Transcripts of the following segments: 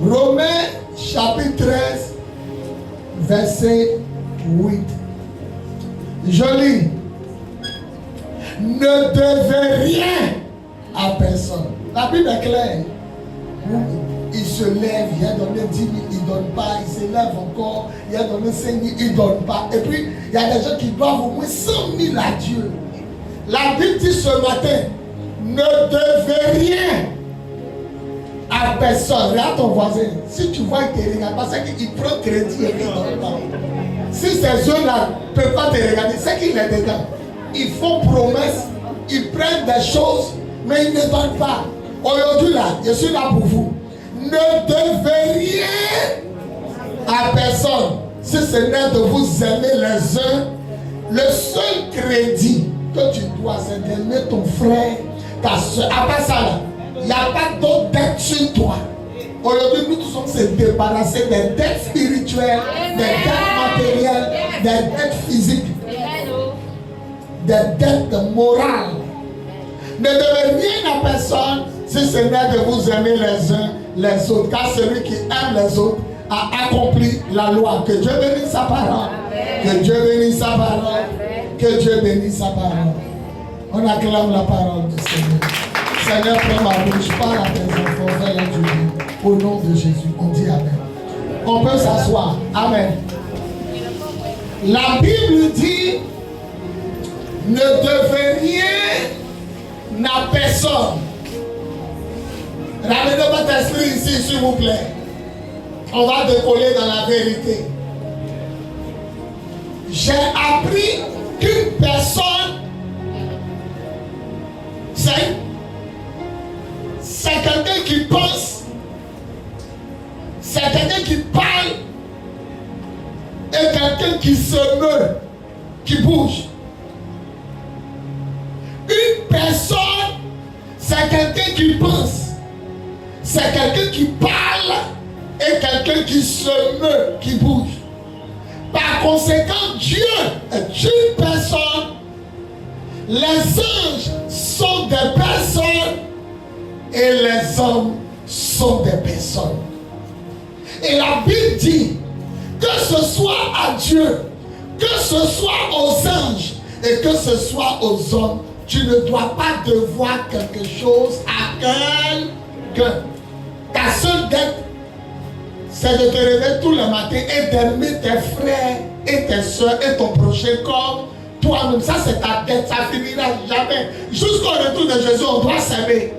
Romains chapitre 13, verset 8. Je lis. Ne devez rien à personne. La Bible est claire. Il se lève, il a donné 10 000, il ne donne pas. Il se lève encore, il a donné 5 000, il ne donne pas. Et puis, il y a des gens qui doivent au moins 100 000 à Dieu. La Bible dit ce matin, ne devez rien à personne. Regarde ton voisin. Si tu vois qu'il te regarde, parce qu'il prend crédit et qu'il ne donne pas. Si ces jeunes-là ne peuvent pas te regarder, c'est qu'il est dedans. Ils font promesse, ils prennent des choses, mais ils ne donnent pas. Aujourd'hui là, je suis là pour vous. Ne devez rien à personne. Si ce n'est de vous aimer les uns, le seul crédit que tu dois, c'est d'aimer ton frère, ta soeur. À part ça là, il n'y a pas d'autre dette sur toi. Aujourd'hui, nous tous sommes se débarrasser des dettes spirituelles, des dettes matérielles, des dettes physiques, des dettes morales. Ne devez rien à personne si ce n'est de vous aimer les uns les autres. Car celui qui aime les autres a accompli la loi. Que Dieu bénisse sa parole. Que Dieu bénisse sa parole. Que Dieu bénisse sa parole. On acclame la parole du Seigneur. Seigneur, prends ma bouche, parle à tes enfants, fais-les du bien. Au nom de Jésus, on dit Amen. On peut s'asseoir. Amen. La Bible dit, ne devez rien à personne. Ramenez votre esprit ici, s'il vous plaît. On va décoller dans la vérité. J'ai appris qu'une personne, c'est quelqu'un qui pense, c'est quelqu'un qui parle, et quelqu'un qui se meut, qui bouge. Une personne, c'est quelqu'un qui pense, c'est quelqu'un qui parle, et quelqu'un qui se meut, qui bouge. Par conséquent, Dieu est une personne. Les anges sont des personnes et les hommes sont des personnes. Et la Bible dit que ce soit à Dieu, que ce soit aux anges et que ce soit aux hommes, tu ne dois pas devoir quelque chose à quelqu'un. Ta seule dette, c'est de te réveiller tous les matins et d'aimer tes frères et tes soeurs et ton prochain comme toi-même. Ça, c'est ta dette, ça finira jamais. Jusqu'au retour de Jésus, on doit s'aimer.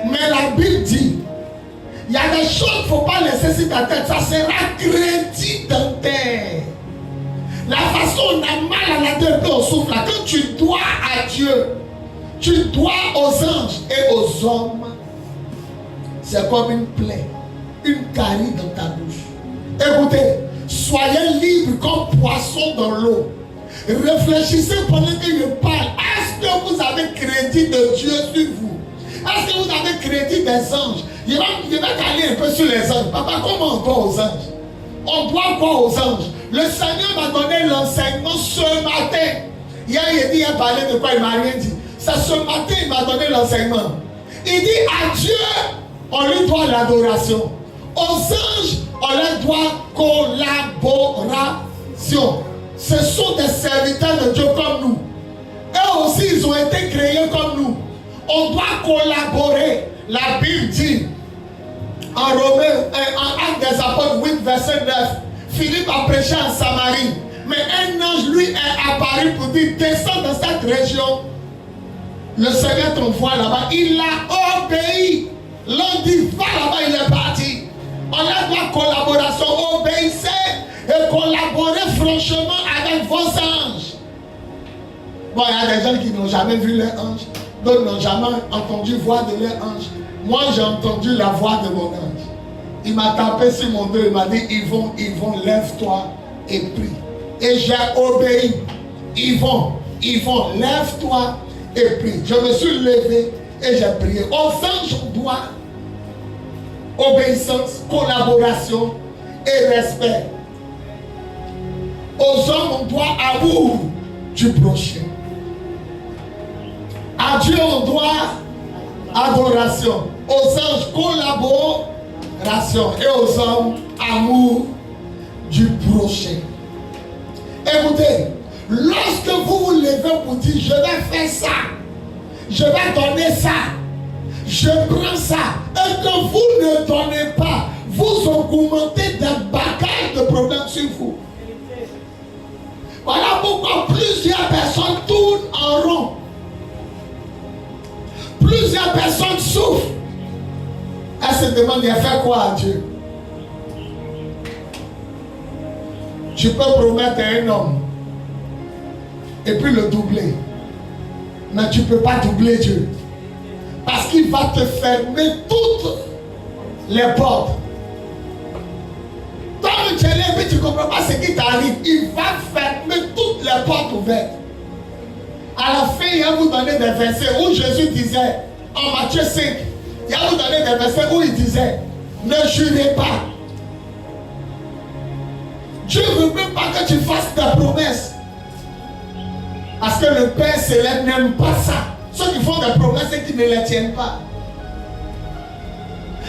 Mais la Bible dit, il y a des choses qu'il ne faut pas laisser sur ta tête. Ça sera crédit dans terre. La façon on a mal à la tête et on souffle, là, quand tu dois à Dieu, tu dois aux anges et aux hommes, c'est comme une plaie, une carie dans ta bouche. Écoutez, soyez libres comme poissons dans l'eau. Réfléchissez pendant que je parle. Est-ce que vous avez crédit de Dieu sur vous? Est-ce que vous avez crédit des anges? Je vais aller un peu sur les anges. Papa, comment on doit aux anges? On doit quoi aux anges? Le Seigneur m'a donné l'enseignement ce matin. Hier, il a parlé de quoi? Il m'a rien dit. C'est ce matin il m'a donné l'enseignement. Il dit à Dieu, on lui doit l'adoration. Aux anges, on leur doit collaboration. Ce sont des serviteurs de Dieu comme nous. Eux aussi, ils ont été créés comme nous. On doit collaborer. La Bible dit, en Romains, en Actes des Apôtres 8, verset 9, Philippe a prêché en Samarie. Mais un ange, lui, est apparu pour dire, descends dans cette région. Le Seigneur t'envoie là-bas. Il a obéi. L'homme dit, va là-bas, il est parti. On a la collaboration. Obéissez et collaborez franchement avec vos anges. Bon, il y a des gens qui n'ont jamais vu leur ange. D'autres n'ont jamais entendu voix de leur ange. Moi, j'ai entendu la voix de mon ange. Il m'a tapé sur mon dos. Il m'a dit, Yvon, lève-toi et prie. Et j'ai obéi. Yvon, lève-toi et prie. Je me suis levé et j'ai prié. Aux anges, on doit obéissance, collaboration et respect. Aux hommes, on doit amour du prochain. À Dieu, on doit adoration. Aux anges, ration. Et aux hommes, amour du prochain. Écoutez, lorsque vous vous levez pour dire, je vais faire ça, je vais donner ça, je prends ça, et que vous ne donnez pas, vous augmentez des bagages de problèmes sur vous. Voilà pourquoi plusieurs personnes tournent en rond. Plusieurs personnes souffrent. Elles se demandent, il a fait quoi à Dieu? Tu peux promettre à un homme et puis le doubler. Mais tu ne peux pas doubler Dieu. Parce qu'il va te fermer toutes les portes. Toi, tu es là et puis tu ne comprends pas ce qui t'arrive. Il va fermer toutes les portes ouvertes. À la fin, il va vous donner des versets où Jésus disait, en Matthieu 5, il va vous donner des versets où il disait, ne jurez pas. Dieu ne veut même pas que tu fasses des promesses. Parce que le Père Céleste n'aime pas ça. Ceux qui font des promesses et qui ne les tiennent pas.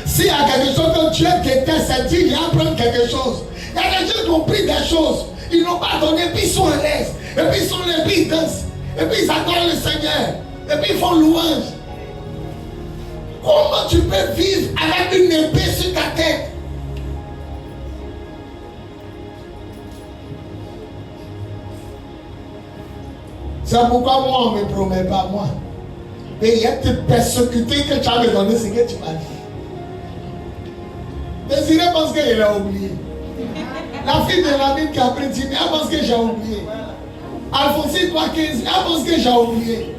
S'il y a quelque chose que Dieu déteste, c'est dire, il va prendre quelque chose. Il y a des gens qui ont pris des choses, ils n'ont pas donné, puis ils sont à l'aise. Et puis ils sont là, puis ils dansent. Et puis ils adorent le Seigneur. Et puis ils font louange. Comment tu peux vivre avec une épée sur ta tête? C'est pourquoi moi, on ne me promet pas, moi. Et il y a te persécuter que tu as me donné ce que tu m'as dit. Désiré pense qu'il a oublié. La fille de la ville qui a pris 10 000, elle pense que j'ai oublié. Alphonsine, toi 15, elle pense que j'ai oublié.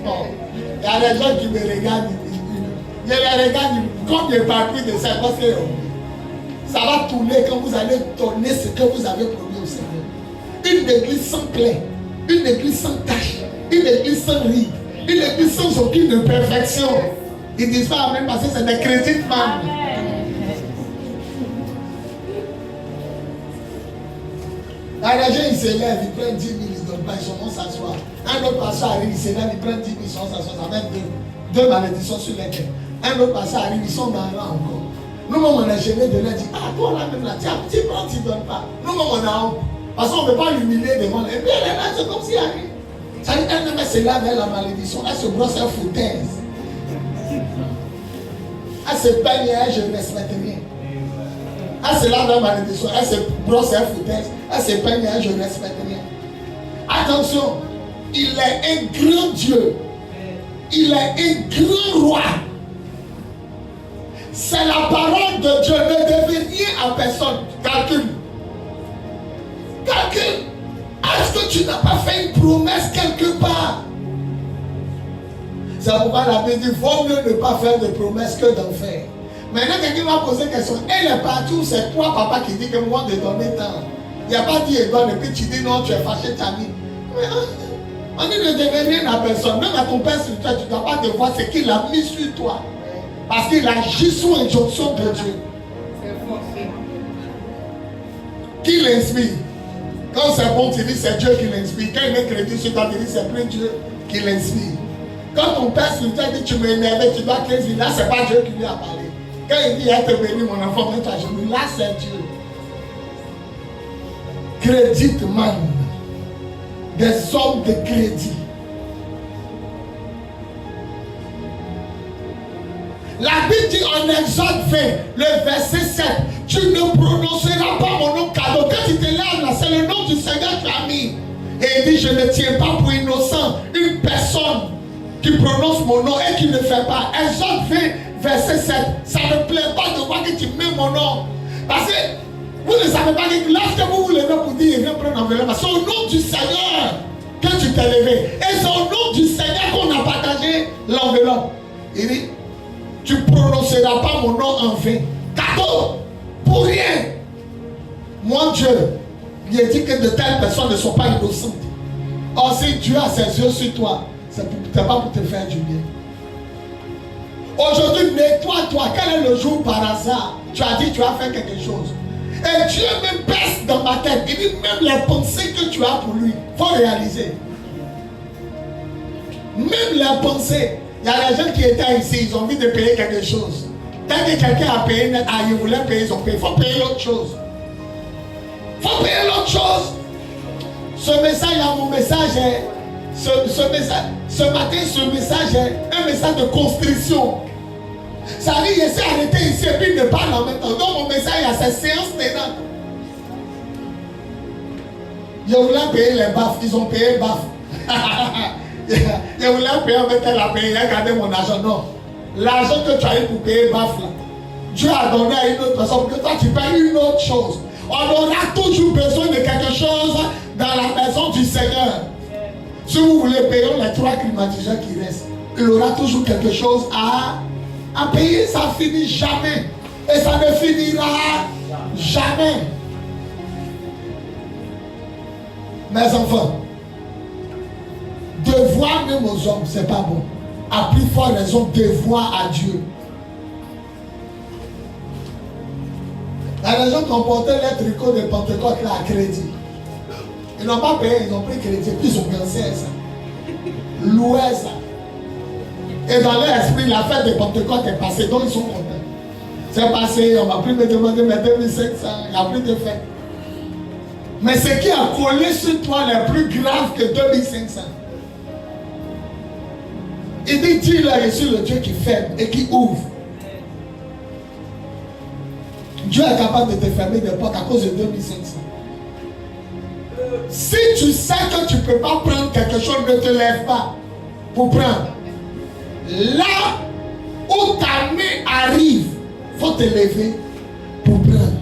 Bon, il y a des gens qui me regardent. Je les regarde, comme je parle plus de ça, parce que ça va tourner quand vous allez donner ce que vous avez promis au Seigneur. Une église sans plaie, une église sans tache, une église sans ride, une église sans aucune imperfection. Ils disent pas Amen parce que c'est des chrétiens femmes. Là, les gens ils se lèvent, ils prennent 10 000, ils ne donnent pas, ils sont vont s'asseoir. Un autre pasteur arrive, il se lève, il prend 10 000, ils sont s'asseoir avec deux malédictions sur les têtes. Un autre pasteur arrive, ils sont dans le rang encore. Nous-mêmes, on est gênés de leur dire, ah, toi là même là, tu prends, tu ne donnes pas. Nous-mêmes, on a honte. Parce qu'on ne peut pas l'humilier devant elle. Et puis elle est là, c'est comme si elle arrive. Ça dit, elle se lave avec la malédiction, elle se brosse, elle foutaise. Elle se peigne, elle, je ne respecte rien. Elle se lave avec la malédiction, elle se brosse, elle foutaise. Elle se peigne, elle, je ne respecte rien. Attention, il est un grand Dieu. Il est un grand roi. C'est la parole de Dieu. Ne devez rien à personne. Calcule. Calcule. Est-ce que tu n'as pas fait une promesse quelque part? C'est pourquoi la Bible dit, vaut mieux ne pas faire de promesses que d'en faire. Maintenant, quelqu'un va poser une question. Elle est partout, c'est toi, papa, qui dit que moi, de donner tant. Il n'y a pas dit, et donne, et puis tu dis non, tu es fâché, tu as mis. On dit ne devait rien à personne. Même à ton père spirituel, tu ne dois pas te voir ce qu'il a mis sur toi. Parce qu'il agit sous injonction de Dieu. Qui l'inspire? Quand c'est bon, tu dis c'est Dieu qui l'inspire. Quand il met crédit sur toi, tu dis c'est plus Dieu qui l'inspire. Quand ton père spirituel dit tu m'énerves, tu dois 15 000, là c'est pas Dieu qui lui a parlé. Quand il dit, elle te bénit mon enfant, mets-toi à genoux, là c'est Dieu. Crédit man. Des hommes de crédit. La Bible dit en Exode 20, le verset 7, tu ne prononceras pas mon nom cadeau. Quand tu te lèves là, c'est le nom du Seigneur que tu as mis. Et il dit, je ne tiens pas pour innocent une personne qui prononce mon nom et qui ne fait pas. Exode 20, verset 7, ça ne plaît pas de voir que tu mets mon nom. Parce que vous ne savez pas que lorsque vous vous levez pour dire, viens prendre l'enveloppe, c'est au nom du Seigneur que tu t'es levé. Et c'est au nom du Seigneur qu'on a partagé l'enveloppe. Il dit, tu ne prononceras pas mon nom en vain. Cadeau, pour rien. Moi, Dieu, il a dit que de telles personnes ne sont pas innocentes. Or, si Dieu a ses yeux sur toi, c'est pas pour te faire du bien. Aujourd'hui, nettoie-toi. Quel est le jour par hasard? Tu as dit tu as fait quelque chose. Et Dieu me pèse dans ma tête. Il dit même les pensées que tu as pour lui, il faut réaliser. Même les pensées. Il y a des gens qui étaient ici, ils ont envie de payer quelque chose. Tant que quelqu'un a payé net, il voulait payer, ils ont payé. Il faut payer l'autre chose. Il faut payer l'autre chose. Ce message, mon message est, ce matin, ce message est un message de constriction. Ça veut dire, j'essaie d'arrêter ici et puis ne parle en même temps. Donc mon message, il y a cette séance tenante. Je voulais payer les baffes, ils ont payé les baffes. Je voulais payer, en fait, elle a payé, elle a gardé mon argent. Non. L'argent que tu as eu pour payer baffes, là, Dieu a donné à une autre personne pour que toi tu payes une autre chose. On aura toujours besoin de quelque chose dans la maison du Seigneur. Si vous voulez payer les 3 climatiseurs qui restent, il aura toujours quelque chose à payer. Ça ne finit jamais. Et ça ne finira jamais. Mes enfants, devoir même aux hommes, ce n'est pas bon. À plus forte raison, devoir à Dieu. Les gens qui ont porté les tricots de Pentecôte là à crédit. Ils n'ont pas payé, ils ont pris crédit, puis ils ont cancé ça. Loué ça. Et dans leur esprit, la fête de Pentecôte est passée, donc ils sont contents. C'est passé, on va plus me demander mes 2500, il n'y a plus de fête. Mais ce qui a collé sur toi est plus grave que 2500. Il dit, Dieu a reçu le Dieu qui ferme et qui ouvre. Dieu est capable de te fermer des portes à cause de 2500. Si tu sais que tu ne peux pas prendre quelque chose, ne te lève pas pour prendre. Là où ta main arrive, il faut te lever pour prendre.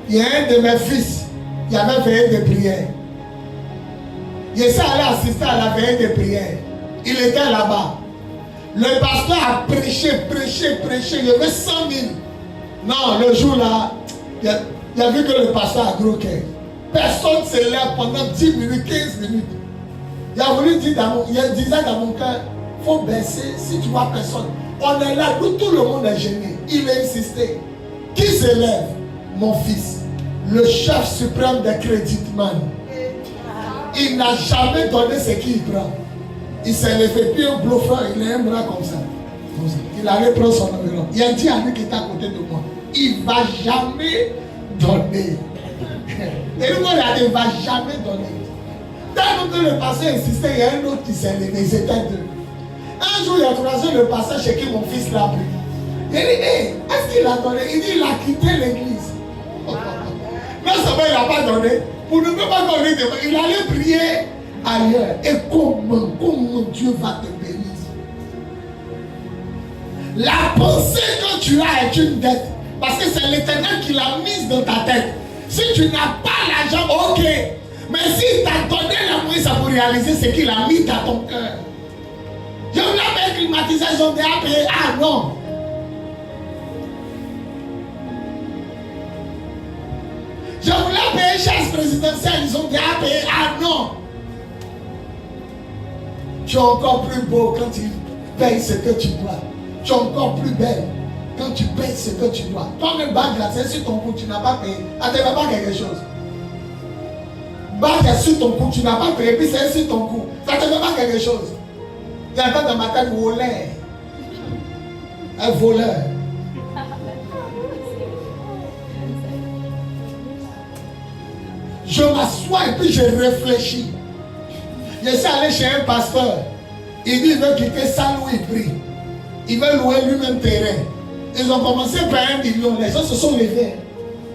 Il y a un de mes fils, il avait veillé de prière. Il s'est allé assister à la veillée de prière. Il était là-bas. Le pasteur a prêché. Il y avait 100 000. Non, le jour-là, il a vu que le pasteur a gros cœur. Personne ne se lève pendant 10 minutes, 15 minutes. Il a voulu dire il disait dans mon cœur, il faut baisser si tu vois personne. On est là, tout le monde est gêné. Il a insisté. Qui se lève? Mon fils, le chef suprême des créditman. Il n'a jamais donné ce qu'il prend. Il s'est levé, puis un bluffeur, il a un bras comme ça. Il allait prendre son numéro. Il a dit à lui qui est à côté de moi, il ne va jamais donner. Et lui, il ne va jamais donner. Tant que le pasteur insistait, il y a un autre qui s'est levé, ils étaient deux. Un jour, il a croisé le pasteur chez qui mon fils l'a pris. Il dit, hey, est-ce qu'il a donné? Il dit, il a quitté l'église. Non seulement il n'a pas donné, pour ne pas donner, il allait prier ailleurs. Et comment Dieu va te bénir? La pensée que tu as est une dette. Parce que c'est l'Éternel qui l'a mise dans ta tête. Si tu n'as pas l'argent, ok. Mais s'il t'a donné la moyenne, ça pour réaliser ce qu'il a mis dans ton cœur. Je voulais faire climatisation de payer. Ah non. Je voulais payer chaise présidentielle, ils ont déjà payé. Ah non. Tu es encore plus beau quand tu payes ce que tu dois. Tu es encore plus belle quand tu payes ce que tu dois. Toi-même, bague là, c'est sur ton cou, tu n'as pas payé. Ah, tu n'as pas quelque chose. Bague sur ton cou, tu n'as pas payé, puis c'est sur ton cou. Ça ne te fait pas quelque chose. Il y a pas dans ma tête voleur. Un voleur. Je m'assois et puis je réfléchis. Je suis allé chez un pasteur. Il dit qu'il veut quitter ça où il prie. Il veut louer lui-même terrain. Ils ont commencé par 1 million. Les gens se sont levés.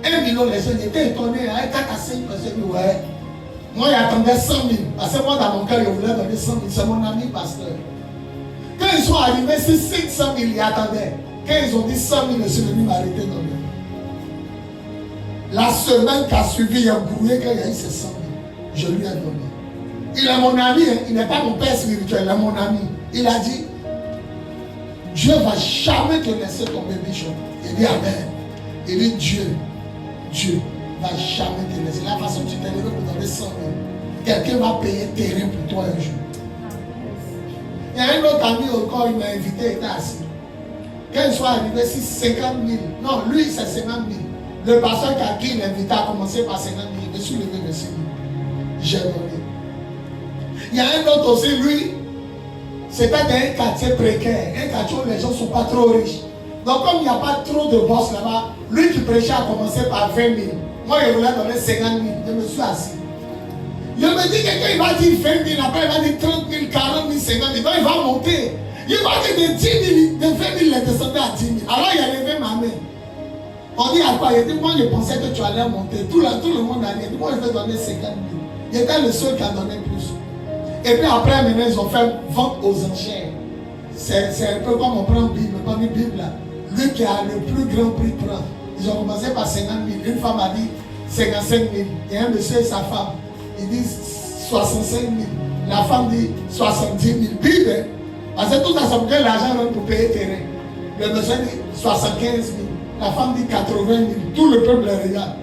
1 million, les gens étaient étonnés. 4 à 5 personnes. Ouais. Moi, j'attendais 100 000. Parce que moi, dans mon cœur, je voulais donner 100 000. C'est mon ami pasteur. Quand ils sont arrivés, c'est 500 000. Ils attendaient. Quand ils ont dit 100 000, je suis venu m'arrêter dans le. La semaine qui a suivi, il a grouillé quand il y a eu ces 100 000. Je lui ai donné. Il est mon ami, hein. Il n'est pas mon père spirituel, il est mon ami. Il a dit, Dieu ne va jamais te laisser tomber, Bishop. Il dit Amen. Il dit Dieu ne va jamais te laisser. La façon dont tu t'es levé pour donner 100 000, quelqu'un va payer terrain pour toi un jour. Il y a un autre ami encore, il m'a invité, il était assis. Quand ils sont arrivés, c'est 50 000. Non, lui, c'est 50 000. Le pasteur qui l'a invité a commencé par 50 000. Je me suis levé de 6 000. J'ai donné. Il y a un autre aussi, lui, C'était dans un quartier précaire, un quartier où les gens ne sont pas trop riches. Donc comme il n'y a pas trop de boss là-bas, lui qui prêchait a commencé par 20 000. Moi, il voulait donner 50 000. Je me suis assis. Je me dis que quand il va dire 20 000, après il va dire 30 000, 40 000, 50 000. Donc il va monter. Il va dire de 10 000, de 20 000, il est descendu à 10 000. Alors il a levé ma main. On dit à quoi? Il dit, moi je pensais que tu allais monter. Tout le monde a dit, moi je vais donner 50 000. Il était le seul qui a donné plus. Et puis après, maintenant, ils ont fait vente aux enchères. C'est un peu comme on prend Bible, on prend une Bible là. Lui qui a le plus grand prix prend. Ils ont commencé par 50 000. Une femme a dit 55 000. Et un monsieur et sa femme, ils disent 65 000. La femme dit 70 000. Bible, parce que tout ça, ça me donne l'argent pour payer terrain. Le monsieur dit 75 000. La femme dit 80 000. Tout le peuple le regarde.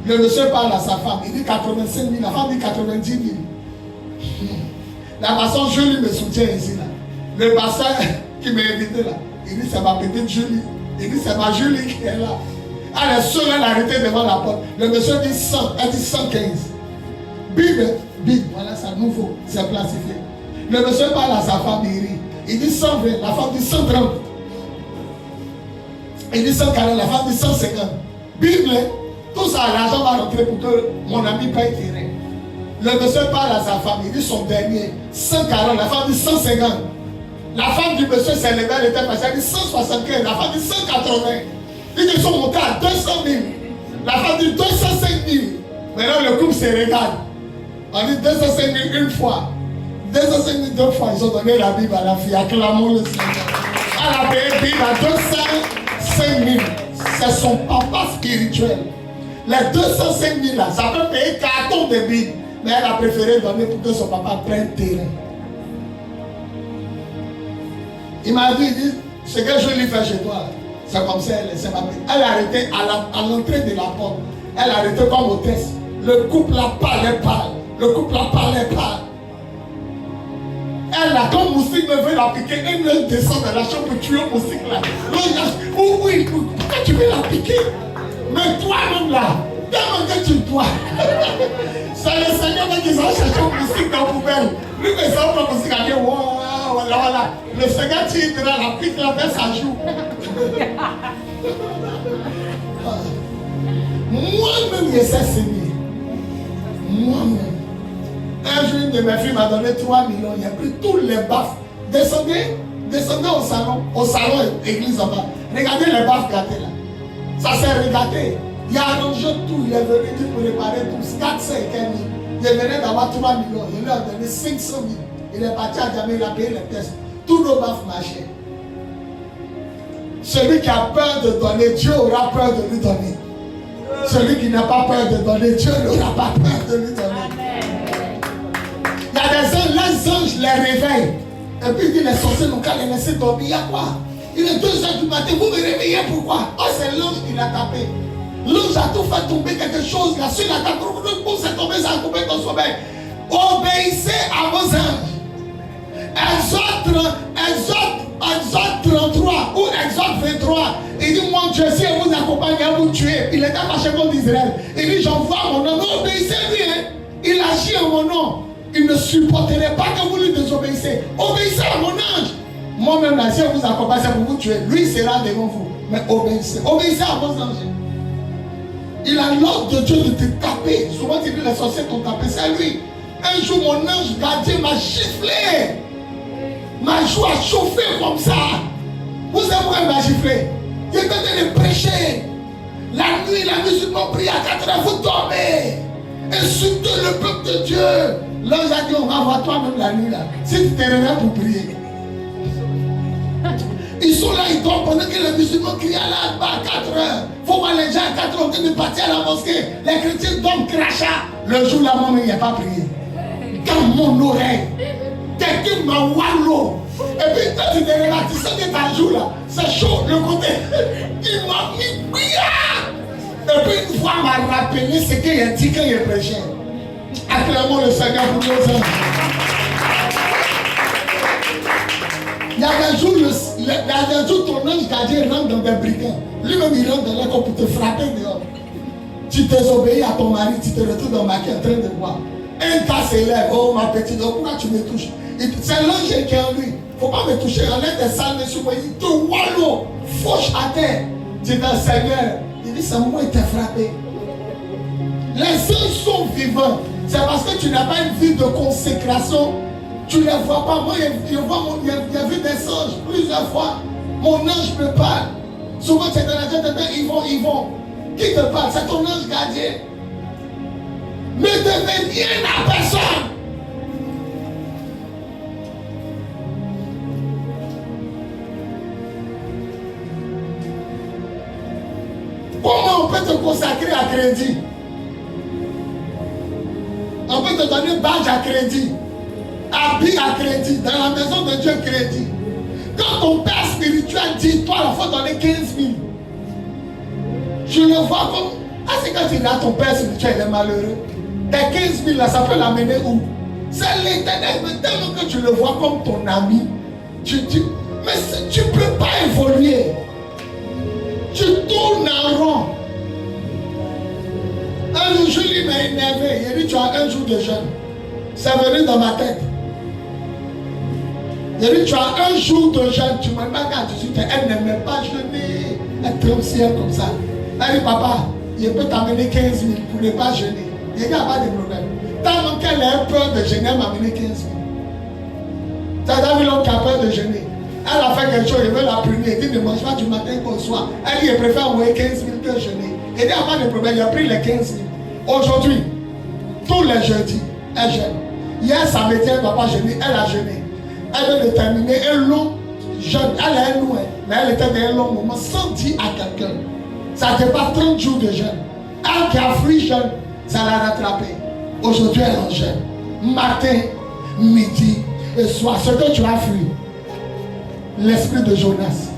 Le monsieur parle à sa femme. Il dit 85 000. La femme dit 90 000. La façon Julie me soutient ici là. Le pasteur qui m'a invité là, il dit c'est ma petite Julie. Il dit c'est ma Julie qui est là. Elle est seule, elle a arrêté devant la porte. Le monsieur dit 100, elle dit 115. Bible, voilà ça, nouveau, c'est classifié. Le monsieur parle à sa femme, il rit. Il dit 120, la femme dit 130. Il dit 140, la femme dit 150. Bible, tout ça, l'argent va rentrer pour que mon ami paye terrain. Le monsieur parle à sa femme, il dit son dernier, 140, la femme dit 150. La femme du monsieur s'est levée, elle était passée, elle dit 175, la femme dit 180. Ils sont montés à 200 000. La femme dit 205 000. Maintenant le couple se regarde. On dit 205 000 une fois. 205 000 deux fois. Ils ont donné la Bible à la fille. Acclamons le Seigneur. Elle a payé la Bible à 205 000. C'est son papa spirituel. Les 205 000 là, ça peut payer 4 de Bible. Mais elle a préféré donner pour que son papa prenne terrain. Il m'a dit, ce que je lui fais chez toi, c'est comme ça, elle a arrêté à l'entrée de la porte. Elle a arrêté comme hôtesse. Le couple la parlait pas. Le couple la parlait pas. Elle a, comme moustique me veut la piquer, elle me descend de la chambre pour tuer le moustique là. Oui, pourquoi tu veux la piquer? Mais toi-même là, tellement que tu dois. C'est le Seigneur qui a cherché le moustique dans la poubelle. Lui, mais ça, le moustique a dit, voilà. Le Seigneur tire la pique là vers sa joue. Moi-même, je sais saigner. Moi-même. Un jour, une de mes filles m'a donné 3 millions. Il a pris tous les baffes. Descendez au salon église en bas. Regardez les baffes gâtées là. Ça s'est regardé. Il a arrangé tout. Il est venu pour réparer tout. 4, 5, 15 000. Il venait d'avoir 3 millions. Il leur a donné 500 000. Il est parti à Djamé, il a payé les tests. Tous nos baffes marchaient. Celui qui a peur de donner, Dieu aura peur de lui donner. Celui qui n'a pas peur de donner, Dieu n'aura pas peur de lui donner. Il y a des anges, les anges les réveillent. Et puis il dit, les sorciers n'ont qu'à les laisser dormir. Il y a quoi? Il est 2 h du matin, vous me réveillez pourquoi? Oh, c'est l'ange qui l'a tapé. L'ange a tout fait tomber quelque chose. La suite a tapé, c'est tombé, ça a tombé ton sommeil. Obéissez à vos anges. Exode 33 ou Exode 23. Il dit, mon Dieu, si elle vous accompagne, elle vous tuer. Il était fâché contre Israël. Il dit, j'envoie mon nom. Obéissez-lui. Hein. Il agit en mon nom. Il ne supporterait pas que vous lui désobéissez. Obéissez à mon ange. Moi-même, là, si elle vous accompagne, c'est pour vous tuer. Lui sera devant vous. Mais obéissez. Obéissez à vos anges. Il a l'ordre de Dieu de te taper. Souvent, tu dis, les sorciers t'ont tapé. C'est lui. Un jour, mon ange gardien m'a giflé. Ma joue a chauffé comme ça. Vous savez pourquoi il m'a giflé? Il est en train de prêcher. La nuit, la musulman prie à 4 h, vous dormez. Insultez le peuple de Dieu. L'ange a dit, on va voir toi-même la nuit là. Si tu te réveilles pour prier. Ils sont là, ils dorment pendant que les musulmans crient à la à 4 h. Il faut voir les gens à 4 h en train de partir à la mosquée. Les chrétiens dorment crachat. Le jour là, moi, il n'y a pas prié. Dans mon oreille. Quelqu'un m'a wallo. Et puis quand tu te réveilles, tu sens que ta joue là, c'est chaud le côté. Il m'a mis billard. Et puis une fois, il m'a rappelé ce qu'il a dit quand il prêchait. Acclamons le Seigneur pour nos anges. Il y a des jours, ton ange gardien rentre dans des brigands. Lui-même, il rentre dans l'école pour te frapper dehors. Tu désobéis à ton mari, tu te retrouves dans ma quai en train de boire. Un cas s'élève, oh ma petite, pourquoi tu me touches? C'est l'ange qui est en lui. faut pas me toucher. Enlève tes salles sur moi. Il te wallow, fauche à terre. Dis dans le Seigneur. Il dit, c'est moi qui t'ai frappé. Les anges sont vivants. C'est parce que tu n'as pas une vie de consécration. Tu ne les vois pas. Moi, j'ai vu des anges plusieurs fois. Mon ange me parle. Souvent, c'est dans la tête, ils vont. Qui te parle? C'est ton ange gardien. Ne devez rien à personne. Comment on peut te consacrer à crédit? On peut te donner badge à crédit, habit à crédit, dans la maison de Dieu crédit. Quand ton père spirituel dit, toi, il faut donner 15 000. Je le vois comme, c'est quand tu as ton père spirituel, il est malheureux. Tes 15 000 là, ça peut l'amener où? C'est l'Éternel, mais tellement que tu le vois comme ton ami, mais tu ne peux pas évoluer. Tu tournes en rond. Un jour, Julie m'a énervé. Il dit, tu as un jour de jeûne. C'est venu dans ma tête. Il dit, tu as un jour de jeûne. Tu m'as pas quand tu dis, elle n'aimait pas jeûner. Elle trempe comme ça. Elle dit, papa, il peut t'amener 15 000 pour ne pas jeûner. Il n'y a pas de problème. Tant qu'elle a peur de jeûner, elle m'a amené 15 000. Tu as vu l'homme qui a peur de jeûner. Elle a fait quelque chose, il veut la punir. Il dit, ne mange pas du matin au soir. Elle dit, je préfère envoyer 15 000 que jeûner. Il dit, pas de problème, il a pris les 15 000. Aujourd'hui, tous les jeudis, elle jeûne. Hier, samedi, elle ne va pas jeûner, elle a jeûné. Elle veut déterminer un long jeûne. Elle est loin, mais elle était dans un long moment sans dire à quelqu'un. Ça dépasse 30 jours de jeûne. Elle qui a fui jeûne, ça l'a rattrapé. Aujourd'hui, elle en jeûne. Matin, midi et soir, ce que tu as fui. L'esprit de Jonas,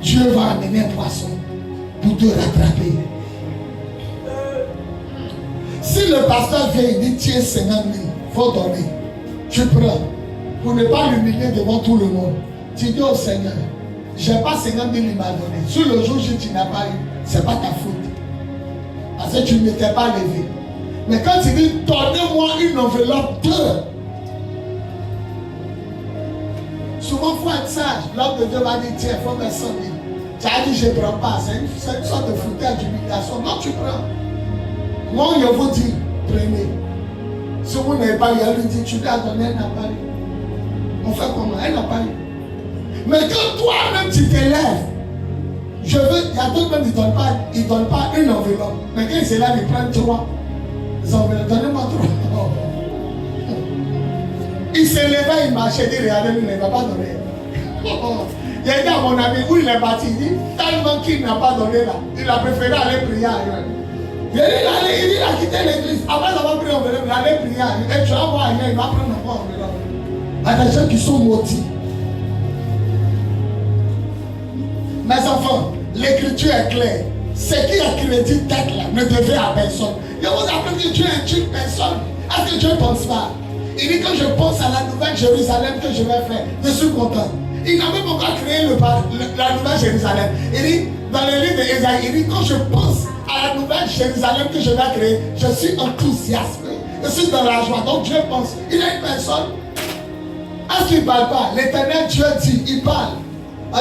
Dieu va amener un poisson pour te rattraper. Si le pasteur vient et dit tiens 50 000, il faut donner. Tu prends pour ne pas l'humilier devant tout le monde. Tu dis au Seigneur, je n'ai pas 50 000, il m'a donné. Si le jour où tu n'as pas eu, ce n'est pas ta faute. Parce que tu ne t'es pas levé. Mais quand tu dis donnez-moi une enveloppe de. Souvent, il faut être sage. L'homme de Dieu va dire, tiens, il faut mettre 100 000. Tu as dit, je ne prends pas. C'est une sorte de foutage d'humiliation. Non, tu prends. Moi, je vous dis, prenez. Si vous n'avez pas eu, elle lui dit, tu lui as donné, elle n'a pas eu. On fait comment? Elle n'a pas eu. Mais quand toi-même, tu t'élèves, il y a d'autres même, ils ne donnent pas une enveloppe. Mais quand ils s'élèvent, ils prennent 3 enveloppes. Donnez-moi 3. Il s'est levé, il marchait, il dit, regardez, il ne va pas donner. Il a dit à mon ami, où il est parti, il dit, tellement qu'il n'a pas donné là, il a préféré aller prier ailleurs. Il a quitté l'église, après avoir pris l'enveloppe, il allait prier ailleurs. Et tu vas voir ailleurs, il va prendre encore l'enveloppe. Il y a des gens qui sont maudits. Mes enfants, l'écriture est claire. Ce qui est crédit tête là ne devait à personne. Je vous appelle que Dieu est une personne. Est-ce que Dieu ne pense pas? Il dit que je pense à la nouvelle Jérusalem que je vais faire. Je suis content. Il n'a même pas créé la nouvelle Jérusalem. Il dit, dans le livre d'Ésaïe, il dit, quand je pense à la nouvelle Jérusalem que je vais créer, je suis enthousiasmé. Je suis dans la joie. Donc Dieu pense. Il y a une personne. Est-ce qu'il ne parle pas? L'Éternel Dieu dit, il parle.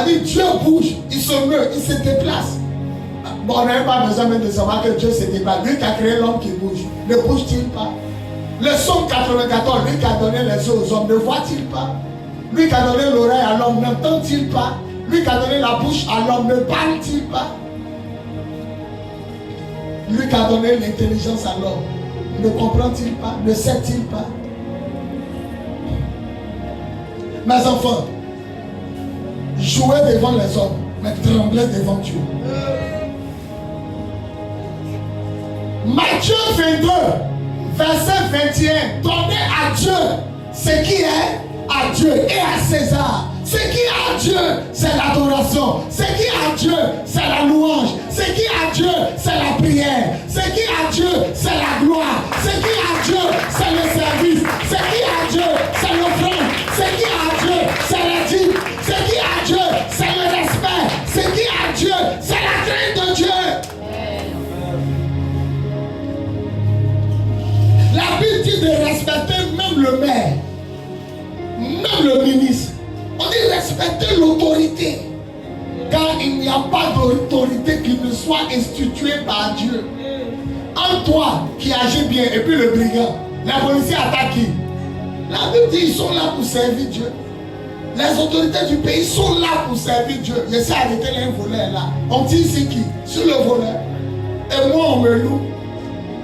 Il dit, Dieu bouge, il se meut, il se déplace. Bon, on n'a pas besoin même de savoir que Dieu se déplace. Lui qui a créé l'homme qui bouge. Ne bouge-t-il pas? Le Somme 94, lui qui a donné les yeux aux hommes, ne voit-il pas? Lui qui a donné l'oreille à l'homme, n'entend-il pas? Lui qui a donné la bouche à l'homme, ne parle-t-il pas? Lui qui a donné l'intelligence à l'homme, ne comprend-il pas? Ne sait-il pas? Mes enfants, jouez devant les hommes, mais tremblez devant Dieu. Matthieu 22, verset 21. Donnez à Dieu ce qui est à Dieu et à César. Ce qui est à Dieu, c'est l'adoration. Ce qui est à Dieu, c'est la louange. Ce qui est à Dieu, c'est la prière. Ce qui est à Dieu, c'est la gloire. Ce qui est à Dieu, c'est le service. Ce qui est à Dieu, c'est l'offrande. Ce qui est à Dieu, c'est la dîme. Ce qui est à Dieu, c'est le respect. Ce qui est à Dieu, c'est la crainte de Dieu. La Bible dit de respecter même le maire, même le ministre. On dit respecter l'autorité. Car il n'y a pas d'autorité qui ne soit instituée par Dieu. En toi qui agit bien et puis le brigand, la police attaque qui? La Bible dit ils sont là pour servir Dieu. Les autorités du pays sont là pour servir Dieu. J'essaie d'arrêter les voleurs là. On dit c'est qui? Sur le voleur. Et moi on me loue.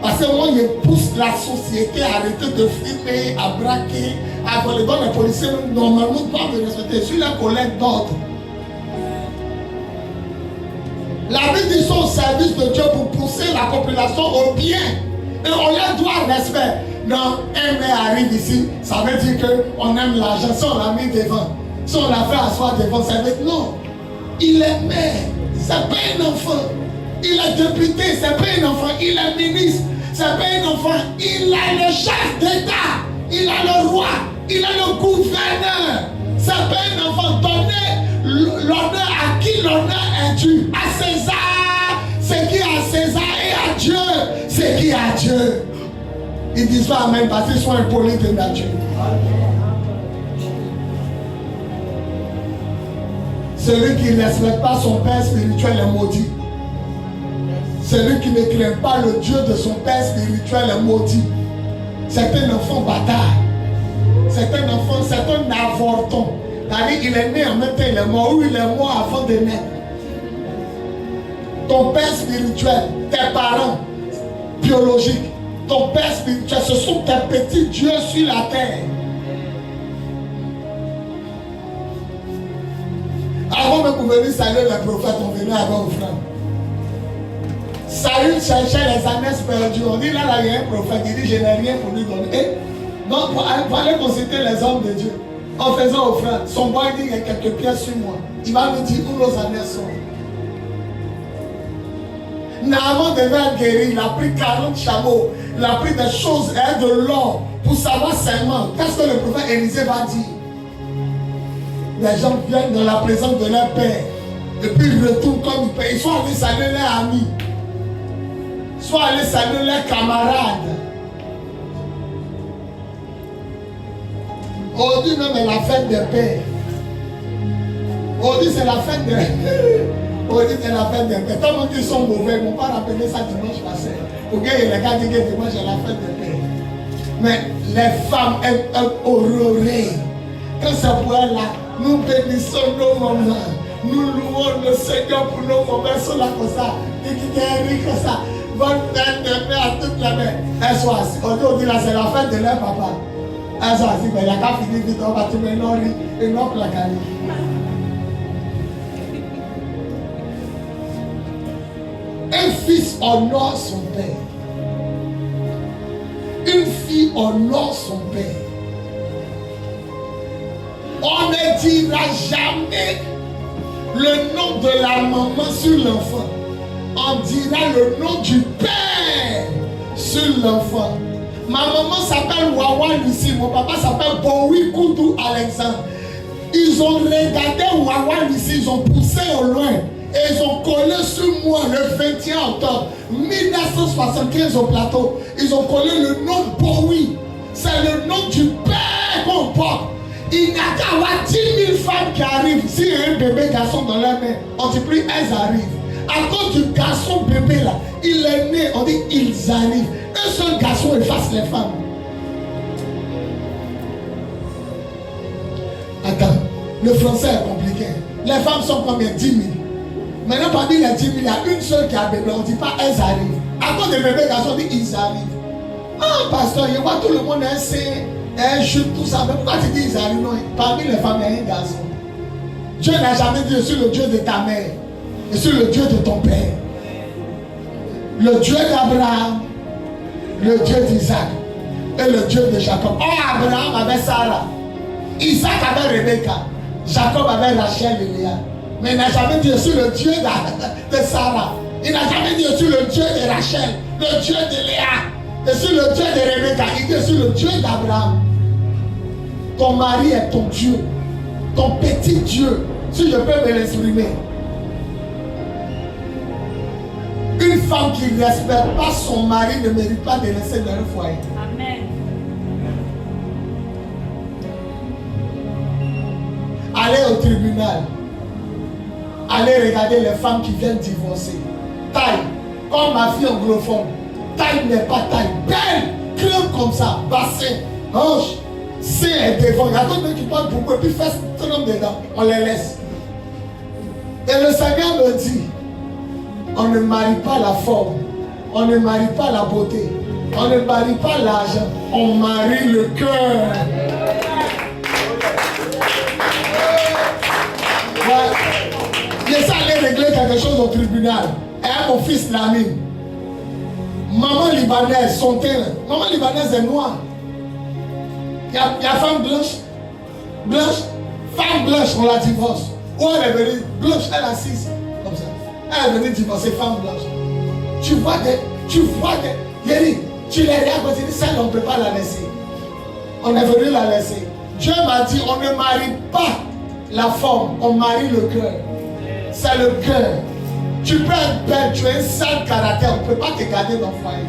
Parce que moi je pousse la société à arrêter de frimer, à braquer, à voler. Donc les policiers normalement doivent me respecter. Je suis la collègue d'ordre. La Bible dit sont au service de Dieu pour pousser la population au bien. Et on leur doit respect. Non, un maire arrive ici, ça veut dire qu'on aime l'argent. Si on l'a mis devant, si on l'a fait asseoir devant, ça veut dire non. Il est maire, c'est pas un enfant. Il est député, c'est pas un enfant. Il est ministre, c'est pas un enfant. Il a le chef d'État, il a le roi, il a le gouverneur. C'est pas un enfant. Donnez l'honneur à qui l'honneur est dû. À César, c'est qui à César, et à Dieu, c'est qui à Dieu. Ils disent pas amen parce qu'ils sont impolis de nature. Celui qui ne respecte pas son père spirituel est maudit. Celui qui ne craint pas le Dieu de son père spirituel est maudit. C'est un enfant bâtard. C'est un enfant, c'est un avorton. C'est-à-dire qu'il est né en même temps, il est mort ou il est mort avant de naître. Ton père spirituel, tes parents biologiques, ton père spirituel, ce sont tes petits dieux sur la terre. Avant même pour venir saluer les prophètes, on venait avec offrande. Saül cherchait les ânes perdus. On dit là, il y a un prophète qui dit je n'ai rien pour lui donner. Et donc, pour aller consulter les hommes de Dieu, en faisant offrande, son boy dit il y a quelques pièces sur moi. Il va me dire où nos ânes sont. Naaman devait être guéri, il a pris 40 chameaux, il a pris des choses et de l'or pour savoir seulement qu'est-ce que le prophète Élisée va dire. Les gens viennent dans la présence de leur père et puis ils retournent comme ils payent. Ils sont allés saluer leurs amis, soit allés saluer leurs camarades. Aujourd'hui même c'est la fête des pères. Aujourd'hui c'est la fête des Aujourd'hui c'est la fête des pères. Tout le monde qui sont mauvais, ils ne vont pas rappeler ça dimanche passé. Pour que les gars disent que dimanche c'est la fête des pères. Mais les femmes elles horrorées. Quand ça pourrait là, nous bénissons nos mamans. Nous louons le Seigneur pour nos mamans. Elles sont là comme ça. Qui comme ça. Bonne fête de mère à toute la mère. Elles sont assises. Aujourd'hui là c'est la fête de leur papa. Elles sont assises. Mais il n'y a qu'à finir vite. On va te mettre un riz et non la carrière. Un fils honore son père. Une fille honore son père. On ne dira jamais le nom de la maman sur l'enfant. On dira le nom du père sur l'enfant. Ma maman s'appelle Wawa Lucie. Mon papa s'appelle Bowie Koudou Alexandre. Ils ont regardé Wawa Lucie. Ils ont poussé au loin. Et ils ont collé sur moi le 21 octobre 1975 au plateau. Ils ont collé le nom Bowie. C'est le nom du père qu'on porte. Il n'y a qu'à avoir 10 000 femmes qui arrivent. S'il y a un bébé garçon dans leur main, on dit plus elles arrivent. À cause du garçon bébé là, il est né, on dit ils arrivent. Un seul garçon efface les femmes. Attends, le français est compliqué. Les femmes sont combien? 10 000. Maintenant, parmi les 10 000, il y a une seule qui a bébé. On ne dit pas elles arrivent. À cause des bébés garçons, on dit ils arrivent. Ah, pasteur, je vois tout le monde essaie. Un chute, tout ça. Mais pourquoi tu dis ils arrivent? Non, parmi les femmes, il y a un garçon. Dieu n'a jamais dit je suis le Dieu de ta mère. Je suis le Dieu de ton père. Le Dieu d'Abraham, le Dieu d'Isaac et le Dieu de Jacob. Oh, Abraham avait Sarah. Isaac avait Rebecca. Jacob avait Rachel et Léa. Mais il n'a jamais dit je suis le Dieu de Sarah. Il n'a jamais dit je suis le Dieu de Rachel, le Dieu de Léa. Je suis le Dieu de Rebecca. Il dit je suis le Dieu d'Abraham. Ton mari est ton Dieu. Ton petit Dieu. Si je peux me l'exprimer. Une femme qui ne respecte pas son mari ne mérite pas de laisser dans le foyer. Amen. allez au tribunal. Allez regarder les femmes qui viennent divorcer. Taille, comme ma fille anglophone. Taille n'est pas taille. Belle, crème comme ça, bassin, hanche, sein est devant. Il y a d'autres qui parlent beaucoup et puis fesses tremblent dedans. On les laisse. Et le Seigneur me dit, on ne marie pas la forme, on ne marie pas la beauté, on ne marie pas l'argent, on marie le cœur. Ouais. Je suis allé régler quelque chose au tribunal. Et mon fils Lamine. Maman libanaise, son terrain. Maman libanaise est noire. Il y a femme blanche. Blanche. Femme blanche, on la divorce. Où elle est venue? Blanche, elle est assise. Comme ça. Elle est venue divorcer femme blanche. Tu vois Yeri, tu les regardes, tu dis ça, on ne peut pas la laisser. On est venu la laisser. Dieu m'a dit, on ne marie pas la forme, on marie le cœur. C'est le cœur. Tu peux être belle, tu as un sale caractère, on ne peut pas te garder dans le foyer.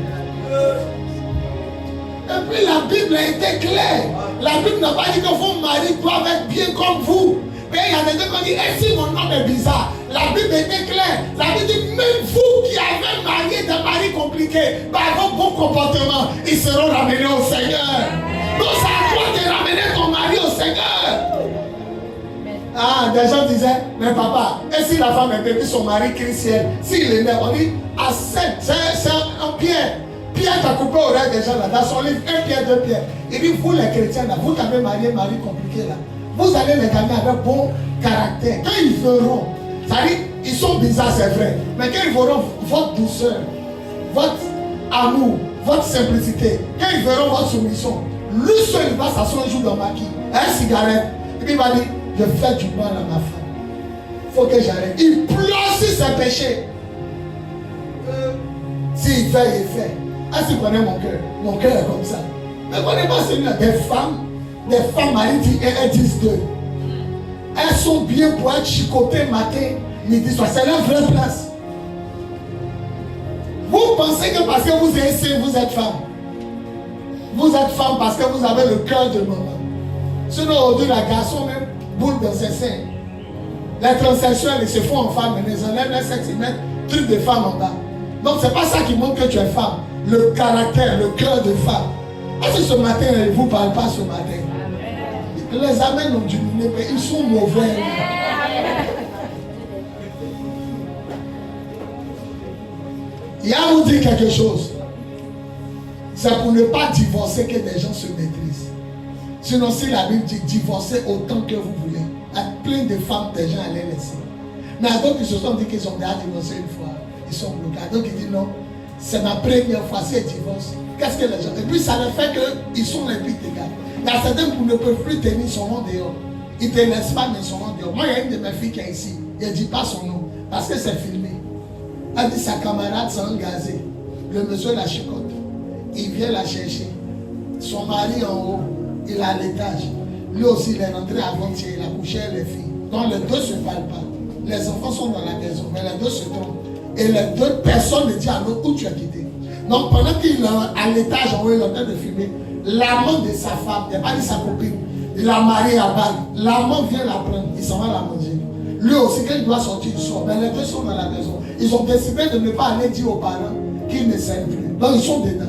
Et puis la Bible a été claire. La Bible n'a pas dit que vos maris doivent être bien comme vous. Mais il y a des gens qui disent, et si mon nom est bizarre? La Bible était claire. La Bible dit, même vous qui avez marié des maris compliqués, par vos bons comportements, ils seront ramenés au Seigneur. Donc c'est à toi de ramener ton mari au Seigneur. Ah, des gens disaient, mais papa, et si la femme est bébé, son mari chrétien, s'il est né, on dit, à 7, c'est un Pierre. Pierre t'a coupé l'oreille des gens là, dans son livre, 1 Pierre, 2 Pierre. Il dit, vous les chrétiens là, vous qui avez marié un mari compliqué là, vous allez les gagner avec bon caractère. Quand ils verront, c'est-à-dire, ils sont bizarres, c'est vrai, mais quand ils verront votre douceur, votre amour, votre simplicité, quand ils verront votre soumission, lui seul, il va s'asseoir un jour dans ma quille, un cigarette, et puis il va dire, je fais du mal à ma femme. Il faut que j'arrête. Il pleure sur ses péchés. S'il fait, il fait. Ah, si vous connaissez mon cœur est comme ça. Mais vous ne connaissez pas celui-là. Des femmes mariées, elles disent d'eux. Elles sont bien pour être chicotées matin, midi, soir. C'est leur vraie place. Vous pensez que parce que vous êtes seul, vous êtes femme. Vous êtes femme parce que vous avez le cœur de maman. Sinon, aujourd'hui, la garçon même boule dans ses seins. Les transsexuels, ils se font en femme, ils enlèvent les sexes, ils mettent truc de femme en bas. Donc, c'est pas ça qui montre que tu es femme. Le caractère, le cœur de femme. Est-ce que ce matin, ils ne vous parlent pas ce matin? Les amens ont diminué, mais ils sont mauvais. Il y a à vous dire quelque chose. C'est pour ne pas divorcer que des gens se maîtrisent. Sinon, si la Bible dit divorcez autant que vous voulez, il y a plein de femmes, des gens allaient laisser. Mais il y a d'autres qui se sont dit qu'ils ont déjà divorcé une fois. Ils sont bloqués. Il y a d'autres qui disent non, c'est ma première fois, si elle divorce. Qu'est-ce que les gens... Et puis ça le fait qu'ils sont les plus égales. Il y a certains qui ne peuvent plus tenir son nom dehors. Ils ne te laissent pas mettre son nom dehors. Moi, il y a une de mes filles qui est ici. Elle ne dit pas son nom parce que c'est filmé. Elle dit sa camarade s'est engazée. Le monsieur la chicote. Il vient la chercher. Son mari en haut, il est à l'étage. Lui aussi, il est rentré avant-hier. Il a couché les filles. Donc les deux ne se parlent pas. Les enfants sont dans la maison, mais les deux se trompent. Et les deux personnes ne disent à l'autre où tu as quitté. Donc pendant qu'il est à l'étage en haut, il est en train de filmer, l'amant de sa femme, il n'a pas dit sa copine, il l'a marié à balle. L'amant vient la prendre, il s'en va la manger. Lui aussi, quand il doit sortir, il sort. Mais les deux sont dans la maison. Ils ont décidé de ne pas aller dire aux parents qu'ils ne s'aiment plus. Donc ils sont dedans.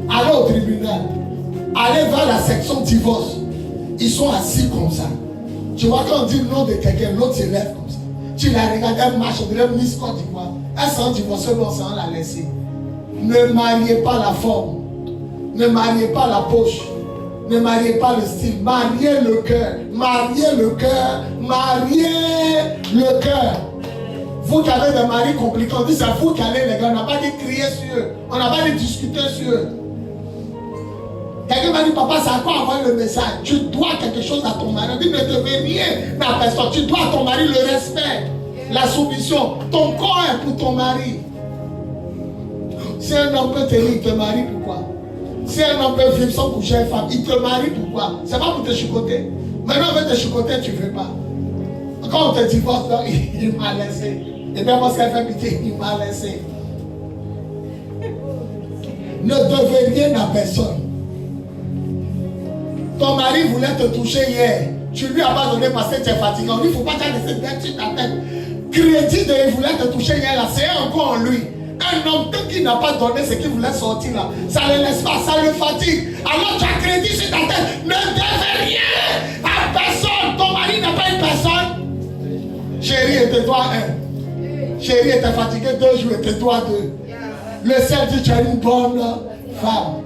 Allez au tribunal. Allez vers la section divorce. Ils sont assis comme ça. Tu vois, quand on dit le nom de quelqu'un, l'autre se lève comme ça. Tu la regardes, elle marche, on dirait Miss Côte d'Ivoire. Elle s'en divorce, on s'en la laisser. Ne mariez pas la forme. Ne mariez pas la poche. Ne mariez pas le style. Mariez le cœur. Mariez le cœur. Mariez le cœur. Vous qui avez des maris compliqués, on dit c'est vous qui allez les gars. On n'a pas dit crier sur eux. On n'a pas dit discuter sur eux. Quelqu'un m'a dit, papa, c'est à quoi envoyer le message? Tu dois quelque chose à ton mari. On dit, ne devez rien à personne. Tu dois à ton mari le respect, la soumission. Ton corps est pour ton mari. Si un homme peut tenir, il te marie, pourquoi? Si un homme peut vivre sans coucher une femme, il te marie, pourquoi? C'est pas pour te chicoter. Maintenant, on veut te chicoter, tu ne veux pas. Quand on te divorce, il m'a laissé. Et bien, parce qu'elle fait pitié, il m'a laissé. Ne devez rien à personne. Ton mari voulait te toucher hier. Tu lui as pas donné parce que tu es fatigué. Il ne faut pas te laisser mettre sur ta tête. Crédit de il voulait te toucher hier là, c'est encore en lui. Un homme, tant qu'il n'a pas donné ce qu'il voulait sortir là, ça ne le laisse pas, ça le fatigue. Alors tu as crédit sur ta tête. Ne devez rien à personne. Ton mari n'a pas une personne. Chérie, était-toi un. Chérie, était fatigué 2 jours, était-toi 2. Le ciel dit tu as une bonne femme.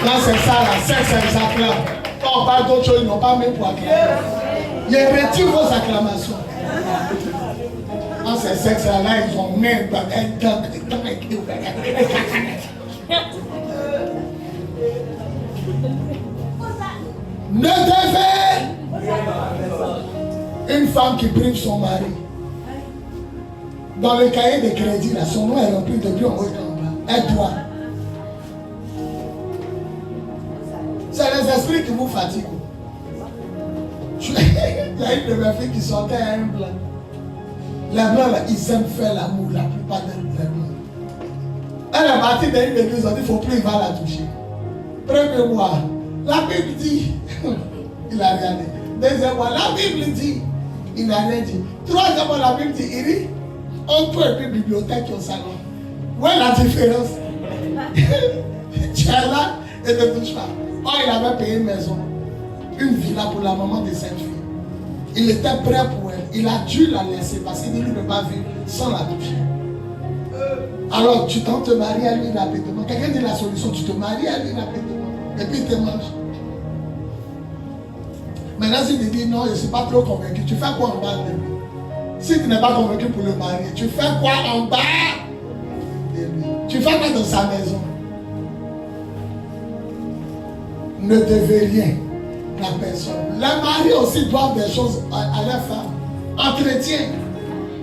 Quand c'est ça là, c'est exact là. Quand on parle d'autre chose, ils n'ont pas même pour acclamer. Ils retirent vos acclamations. Quand c'est sexe là, ils ont même pas ne devait une femme qui prive son mari. Dans le cahier de crédit, là, son nom est rempli depuis en haut en bas. Aide-toi. C'est les esprits qui vous fatiguent. Il y a une de mes filles qui sortait à un blanc. Les blancs, là, ils aiment faire l'amour, la plupart des blancs. Elle est partie d'une église, on dit, il ne faut plus, il va la toucher. Premier mois, la Bible dit, il a rien dit. Deuxième mois, la Bible dit, il n'a rien dit. Troisième mois, la Bible dit, il dit, on peut une bibliothèque au salon. Où est la différence? Tu es là et ne touche pas. Oh, il avait payé une maison, une villa pour la maman de cette fille. Il était prêt pour elle. Il a dû la laisser parce qu'il ne peut pas vivre sans la toucher. Alors, tu tentes de te marier à lui rapidement. Quelqu'un dit la solution, tu te maries à lui rapidement. Et puis, tu te manges. Maintenant, si tu dis non, je ne suis pas trop convaincu, tu fais quoi en bas de lui? Si tu n'es pas convaincu pour le marier, tu fais quoi en bas de lui? Tu fais quoi dans sa maison? Ne devez rien à personne. Les maris aussi doivent des choses à leur femme. Entretien,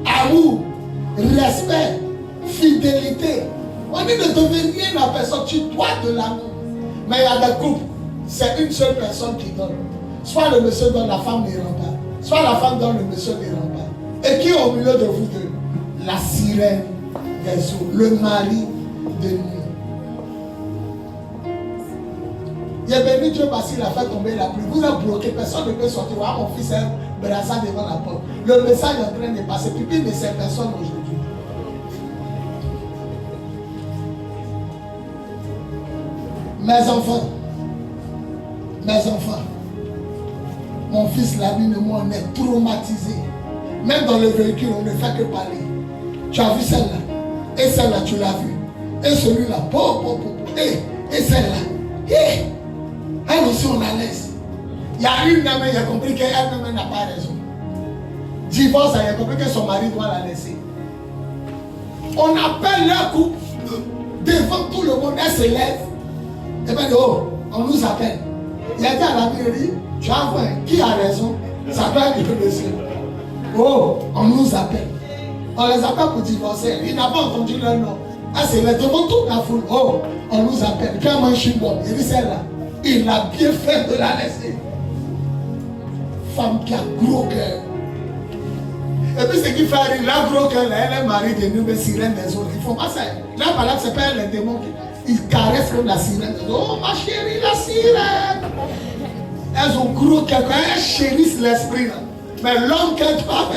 amour, respect, fidélité. On dit ne devez rien à personne. Tu dois de l'amour. Mais il y a des couples, c'est une seule personne qui donne. Soit le monsieur donne, la femme ne rend pas. Soit la femme donne, le monsieur ne rend pas. Et qui est au milieu de vous deux? La sirène des eaux, le mari de nuit. Il est béni Dieu parce qu'il a fait tomber la pluie. Vous êtes bloqué, personne ne peut sortir. Voilà, mon fils est brassard devant la porte. Le message est en train de passer. Pipi ne sait personne aujourd'hui. Mes enfants, mon fils l'a dit de moi, on est traumatisé. Même dans le véhicule, on ne fait que parler. Tu as vu celle-là? Et celle-là, tu l'as vue? Et celui-là? Et celle-là? Elle aussi, on la laisse. Il y a une dame, il a compris qu'elle-même n'a pas raison. Divorce, elle a compris que son mari doit la laisser. On appelle leur couple devant tout le monde, elle se lève. Et bien, oh, on nous appelle. Il a dit à la mairie, tu as vu, qui a raison? Ça doit être le monsieur. Oh, on nous appelle. On les appelle pour divorcer. Il n'a pas entendu leur nom. Elle se lève devant toute la foule. Oh, on nous appelle. Puis elle mange une bombe. Il dit celle-là. Il a bien fait de la laisser. Femme qui a gros cœur. Et puis ce qui fait rire, la gros cœur, elle est mariée de nous, mais sirène des autres. Ils ne font pas ça. Là, par là, c'est pas les démons qui caressent comme la sirène. Oh, ma chérie, la sirène. Elles ont gros cœur. Elles chérissent l'esprit. Là. Mais l'homme qu'elles doivent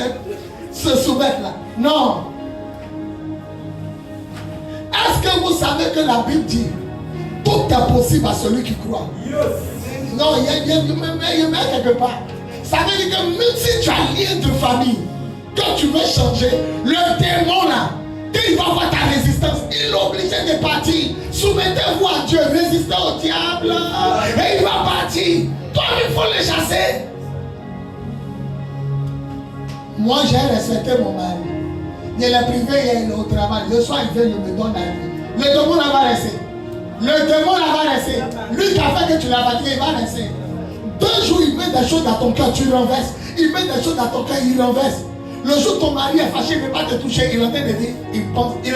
se soumettre là. Non. Est-ce que vous savez que la Bible dit tout est possible à celui qui croit? Yes. Non, il y a quelque part. Ça veut dire que même si tu as lien de famille, quand tu veux changer, le démon là, quand il va voir ta résistance, il est obligé de partir. Soumettez-vous à Dieu, résistez au diable, et il va partir. Toi, il faut le chasser. Moi, j'ai respecté mon mari. Il est privé, il est au travail. Le soir, il vient, il me donne la vie. Le démon là va rester. Le démon là va rester. Lui qui a fait que tu l'as fatigué, il va rester. 2 jours, il met des choses dans ton cœur, tu renverses. Il met des choses dans ton cœur, il renverse. Le jour où ton mari est fâché, il ne veut pas te toucher, il est en train de dire, il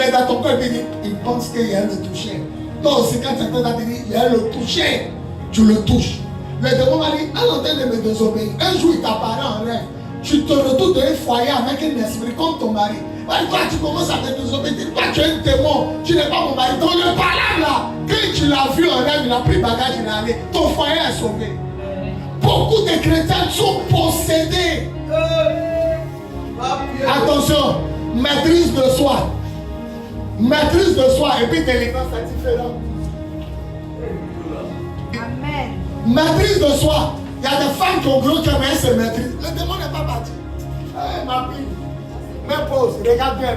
est dans ton cœur, il pense qu'il y a le toucher. Toi aussi, quand tu es en train de dire, il y a le toucher, tu le touches. Le démon m'a dit, elle est en train de me désobéir. Un jour, il t'apparaît en rêve. tu te retrouves dans un foyer avec un esprit comme ton mari. Ouais, toi, tu commences à te désobéir. Toi, tu es un démon. Tu n'es pas mon mari. Donc, le palabre là, quand tu l'as vu en rêve, il a pris bagage, il est allé. Ton foyer est sauvé. Beaucoup de chrétiens sont possédés. Attention, maîtrise de soi. Maîtrise de soi et puis délivrance, c'est différent. Amen. Maîtrise de soi. Il y a des femmes qui ont gros cœur, mais elles se maîtrisent. Le démon n'est pas parti. Hey, ma fille, même pause, regarde bien.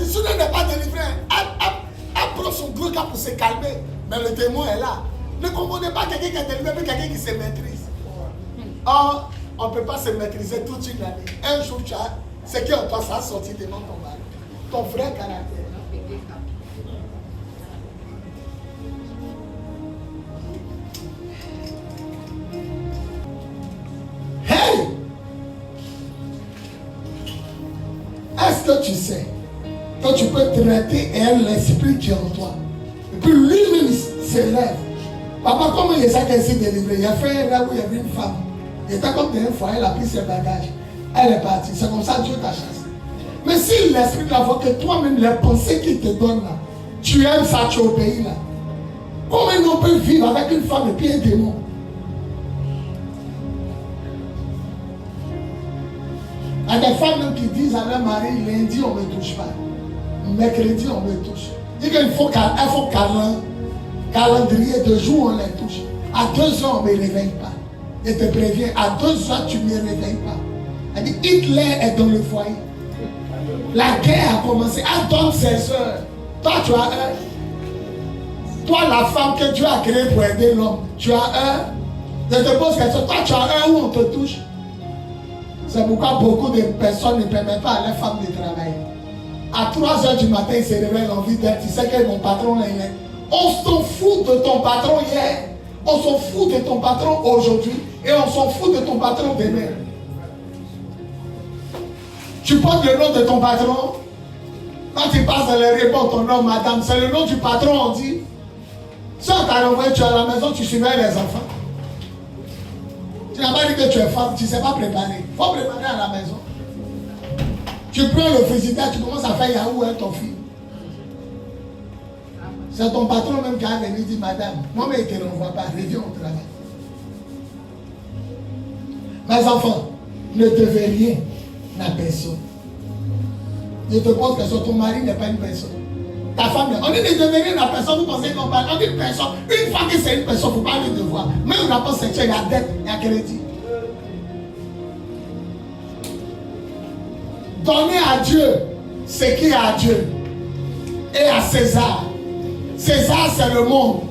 Si elle n'est pas délivrée, elle prend son gros cœur pour se calmer. Mais le démon est là. Ne comprenez pas quelqu'un qui est délivré, mais quelqu'un qui se maîtrise. Or, on ne peut pas se maîtriser toute une année. Un jour, tu as ce qui est en toi, ça a sorti devant ton mari. Ton vrai caractère. Hey! Est-ce que tu sais que tu peux traiter l'esprit qui est en toi? Et puis lui-même s'élève. Papa, comment il s'est ainsi délivré? Il a fait un rêve où il y avait une femme. Il était comme dans un foyer, elle a pris ses bagages. Elle est partie. C'est comme ça que Dieu t'a chassé. Mais si l'esprit de la voix que toi-même, les pensées qu'il te donne là, tu aimes ça, tu obéis là. Comment on peut vivre avec une femme et puis un démon? Il y a des femmes qui disent à leur mari, lundi on ne me touche pas. Mercredi on me touche. Dit qu'il faut calendrier de jour on les touche. À 2 heures on ne me réveille pas. Je te préviens, à 2 heures tu ne me réveilles pas. Elle dit Hitler est dans le foyer. La guerre a commencé. Elle donne 16 heures. Toi tu as un. Toi la femme que Dieu a créée pour aider l'homme, tu as un. Je te pose question. Toi tu as un où on te touche. C'est pourquoi beaucoup de personnes ne permettent pas à leurs femmes de travailler. À 3 heures du matin, ils se réveillent l'envie d'être. Tu sais que mon patron là, il est. On s'en fout de ton patron hier. On s'en fout de ton patron aujourd'hui. Et on s'en fout de ton patron demain. Tu portes le nom de ton patron. Quand tu passes dans les réponses, ton nom, madame, c'est le nom du patron, on dit. Si on t'a renvoyé, tu es à la maison, tu surveilles les enfants. Tu n'as pas dit que tu es femme, tu ne sais pas préparer. Il faut préparer à la maison. Tu prends le frigidaire, tu commences à faire Yahoo avec ton fils. C'est ton patron même qui a venu dire, madame, moi-même il ne te renvoie pas, reviens au travail. Mes enfants, ne devez rien à personne. Je te pose question, ton mari n'est pas une personne. Ta femme, on dit ne devez rien à personne, vous pensez qu'on parle, on dit une personne. Une fois que c'est une personne, il ne faut pas le devoir. Même rapport sexuel, il y a dette, il y a crédit. Donnez à Dieu ce qui est à Dieu et à César. César, c'est le monde.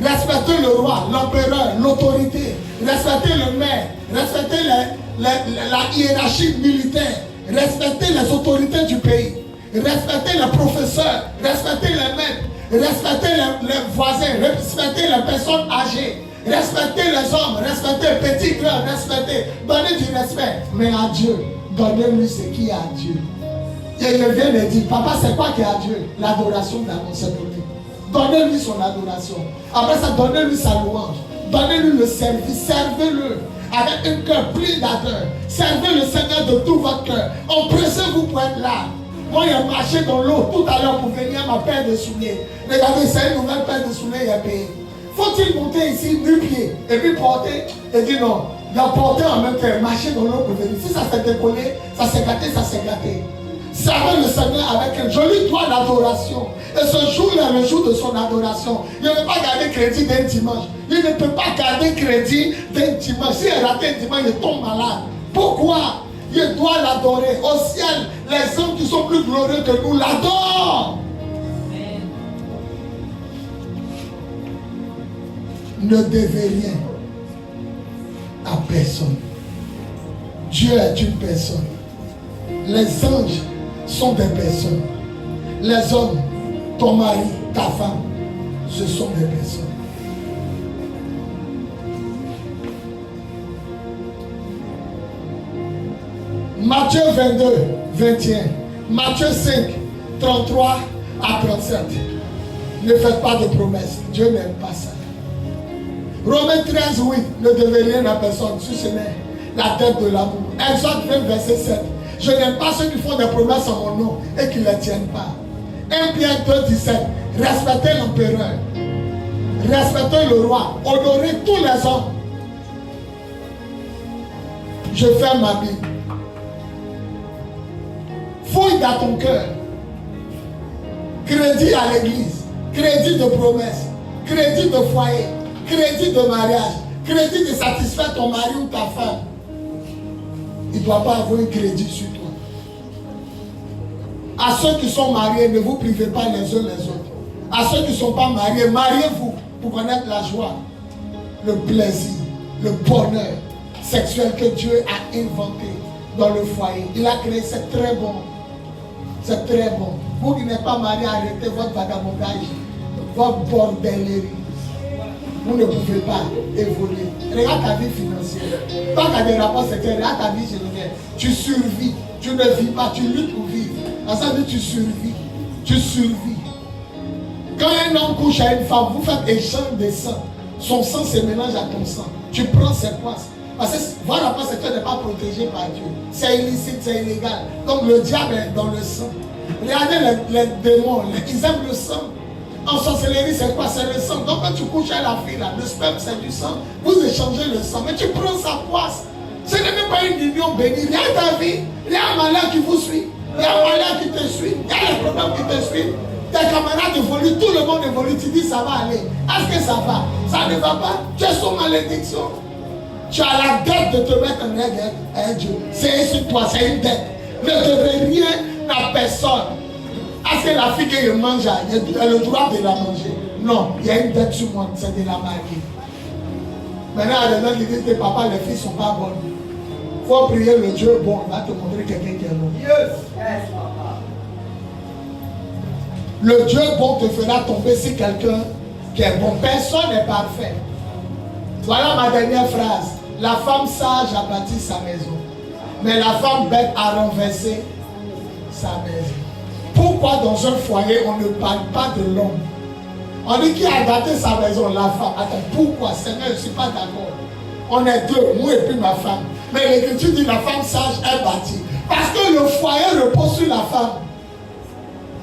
Respectez le roi, l'empereur, l'autorité. Respectez le maire. Respectez la hiérarchie militaire. Respectez les autorités du pays. Respectez les professeurs. Respectez les maîtres. Respectez les voisins. Respectez les personnes âgées. Respectez les hommes. Respectez les petits grands. Respectez. Donnez du respect. Mais à Dieu, donnez-lui ce qui est à Dieu. Et je viens de dire, papa, c'est quoi qui est à Dieu? L'adoration d'abord, c'est pour lui. Donnez-lui son adoration. Après ça, donnez-lui sa louange. Donnez-lui le service. Servez-le avec un cœur plein d'ardeur. Servez le Seigneur de tout votre cœur. Empressez-vous pour être là. Moi, j'ai marché dans l'eau tout à l'heure pour venir à ma paire de souliers. Regardez, c'est une nouvelle paire de souliers, il a payé. Faut-il monter ici, nu-pied, et puis porter? Et dire non, il a porté en même temps, marcher dans l'eau pour venir. Si ça s'est décollé, ça s'est gâté, ça s'est gâté. Servez le Seigneur avec un joli doigt d'adoration. Et ce jour-là, le jour de son adoration, il ne peut pas garder crédit d'un dimanche. Il ne peut pas garder crédit d'un dimanche. Si il rate un dimanche, il tombe malade. Pourquoi? Il doit l'adorer. Au ciel, les hommes qui sont plus glorieux que nous l'adorent. Ne devez rien à personne. Dieu est une personne. Les anges sont des personnes. Les hommes, ton mari, ta femme, ce sont des personnes. Matthieu 22, 21. Matthieu 5, 33 à 37. Ne faites pas de promesses. Dieu n'aime pas ça. Romains 13, 8. Ne devez rien à personne. Si ce n'est la dette de l'amour. Exode 20, verset 7. Je n'aime pas ceux qui font des promesses en mon nom et qui ne les tiennent pas. 1 Pierre 2, 17. Respectez l'empereur. Respectez le roi. Honorez tous les hommes. Je ferme ma Bible. Fouille dans ton cœur. Crédit à l'église. Crédit de promesse. Crédit de foyer. Crédit de mariage. Crédit de satisfaire ton mari ou ta femme. Il ne doit pas avoir un crédit sur toi. À ceux qui sont mariés, ne vous privez pas les uns les autres. À ceux qui ne sont pas mariés, mariez-vous pour connaître la joie, le plaisir, le bonheur sexuel que Dieu a inventé dans le foyer. Il a créé, c'est très bon. C'est très bon. Vous qui n'êtes pas mariés, arrêtez votre vagabondage, votre bordellerie. Vous ne pouvez pas évoluer. Regarde ta vie financière. Toi qui as des rapports sexuels, regarde ta vie générale. Tu survis. Tu ne vis pas, tu luttes pour vivre. À ça dit tu survis. Tu survis. Quand un homme couche à une femme, vous faites échange de sang. Son sang se mélange à ton sang. Tu prends ses poisses. Parce que votre rapport sexuel n'est pas protégé par Dieu. C'est illicite, c'est illégal. Donc le diable est dans le sang. Regardez les démons, ils aiment le sang. En sorcellerie, c'est quoi? C'est le sang. Donc quand tu couches à la fille, là, le sperme c'est du sang. Vous échangez le sang, mais tu prends sa poisse. Ce n'est même pas une union bénie. Il y a ta vie, il y a un malheur qui vous suit. Il y a un malheur qui te suit. Il y a des problèmes qui te suivent. Tes camarades évoluent, tout le monde évolue. Tu dis ça va aller. Est-ce que ça va? Ça ne va pas. Tu es sous malédiction. Tu as la dette de te mettre en règle avec Dieu. C'est sur toi, c'est une dette. Ne devez rien à personne. Est-ce que la fille qui mange, elle a le droit de la manger? Non, il y a une dette sur moi, c'est de la marier. Maintenant, il y a des gens qui disent que papa, les filles ne sont pas bonnes. Il faut prier le Dieu bon, il va te montrer quelqu'un qui est bon. Yes, papa. Le Dieu bon te fera tomber sur quelqu'un qui est bon. Personne n'est parfait. Voilà ma dernière phrase. La femme sage a bâti sa maison, mais la femme bête a renversé sa maison. Pourquoi dans un foyer on ne parle pas de l'homme? On dit qui a gâté sa maison? La femme. Attends, pourquoi? Seigneur, je ne suis pas d'accord. On est deux, moi et puis ma femme. Mais l'Écriture dit la femme sage est bâtie. Parce que le foyer repose sur la femme.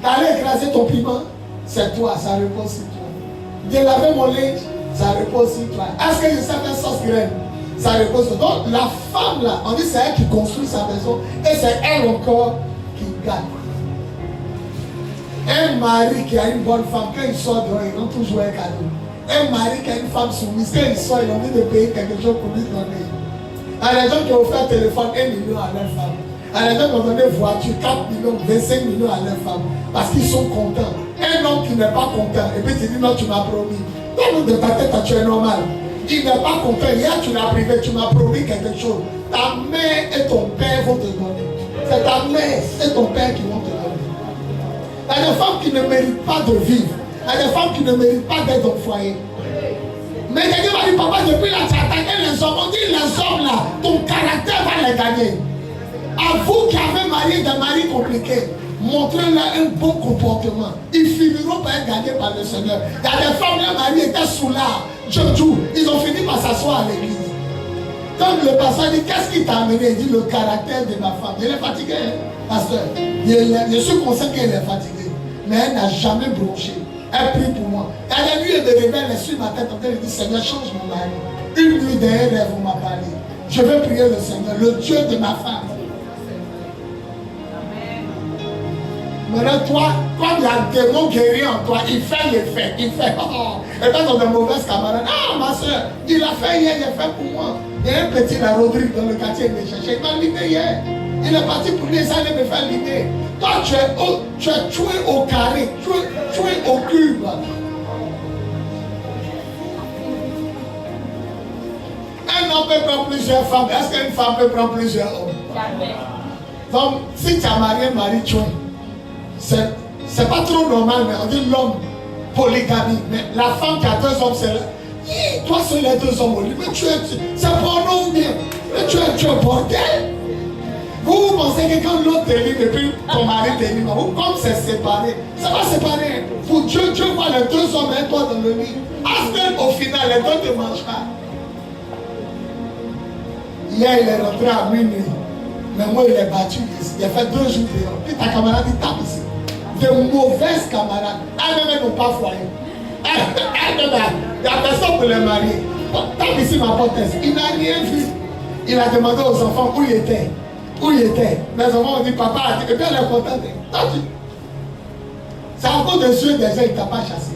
D'aller écraser ton piment, c'est toi, ça repose sur toi. De laver mon linge, ça repose sur toi. Est-ce que je sais faire sauce graine? Ça repose sur toi. Donc la femme là, on dit c'est elle qui construit sa maison et c'est elle encore qui gagne. Un mari qui a une bonne femme, quand il sort dehors, il rend toujours un cadeau. Un mari qui a une femme soumise, quand il sort, il a envie de payer quelque chose pour lui donner. Il y a des gens qui ont offert un téléphone 1 million à leur femme. Il y a des gens qui ont donné une voiture 4 millions, 25 millions à leur femme. Parce qu'ils sont contents. Un homme qui n'est pas content, et puis tu dis non, tu m'as promis. Toi, de ta tête, tu es normal. Il n'est pas content. Hier, tu l'as privé, tu m'as promis quelque chose. Ta mère et ton père vont te donner. C'est ta mère et ton père qui vont te donner. Il y a des femmes qui ne méritent pas de vivre. Il y a des femmes qui ne méritent pas d'être au foyer. Mais quelqu'un va dire, papa, depuis là, tu as attaqué les hommes. On dit, les hommes là, ton caractère va les gagner. À vous qui avez marié des maris compliqués, montrez-leur un bon comportement. Ils finiront par être gagnés par le Seigneur. Il y a des femmes, leurs maris étaient sous l'art. Ils ont fini par s'asseoir à l'église. Quand le pasteur dit, qu'est-ce qui t'a amené? Il dit, le caractère de ma femme. Elle est fatiguée, hein, pasteur. Je suis conscient qu'elle est fatiguée. Mais elle n'a jamais bronché. Elle prie pour moi. Elle a nuit et de réveil, elle suit ma tête. Elle dit, Seigneur, change mon mari. Une nuit derrière, rêve, on m'a parlé. Je vais prier le Seigneur, le Dieu de ma femme. Maintenant, toi, quand il y a un démon guéri en toi, il fait l'effet. Il fait, oh, et quand on est mauvaise camarade, ah, ma soeur, il a fait hier, il a fait pour moi. Il y a un petit, la Rodrigue, dans le quartier, il m'a cherché. Il m'a libéré hier. Il est parti pour les années me faire libérer. Toi, tu es tué au carré, tué au cube. Un homme peut prendre plusieurs femmes. Est-ce qu'une femme peut prendre plusieurs hommes? Jamais. Donc, si tu as marié un mari tué, c'est pas trop normal, mais on dit l'homme polygamie. Mais la femme qui a 2 hommes, c'est là. Toi, c'est les 2 hommes au lit. Mais c'est porno ou bien? Mais tu es bordel. Vous pensez que quand l'autre te lit, depuis ton mari te lit, comme c'est séparé, ça va séparer. Pour Dieu, Dieu voit les 2 hommes et toi dans le lit. Est-ce qu'au final, les 2 ne mangent pas? Hier, il est rentré à minuit. Mais moi, il est battu ici. Il a fait 2 jours dehors. Puis ta camarade, il tape ici. De mauvaises camarades. Elles-mêmes n'ont pas foyer. Elles-mêmes, il n'y a personne pour les marier. Tape ici ma porte. Il n'a rien vu. Il a demandé aux enfants où il était. Où il était. Les enfants ont dit, papa a dit, et puis elle est contente. C'est encore des yeux des gens, il ne t'a pas chassé.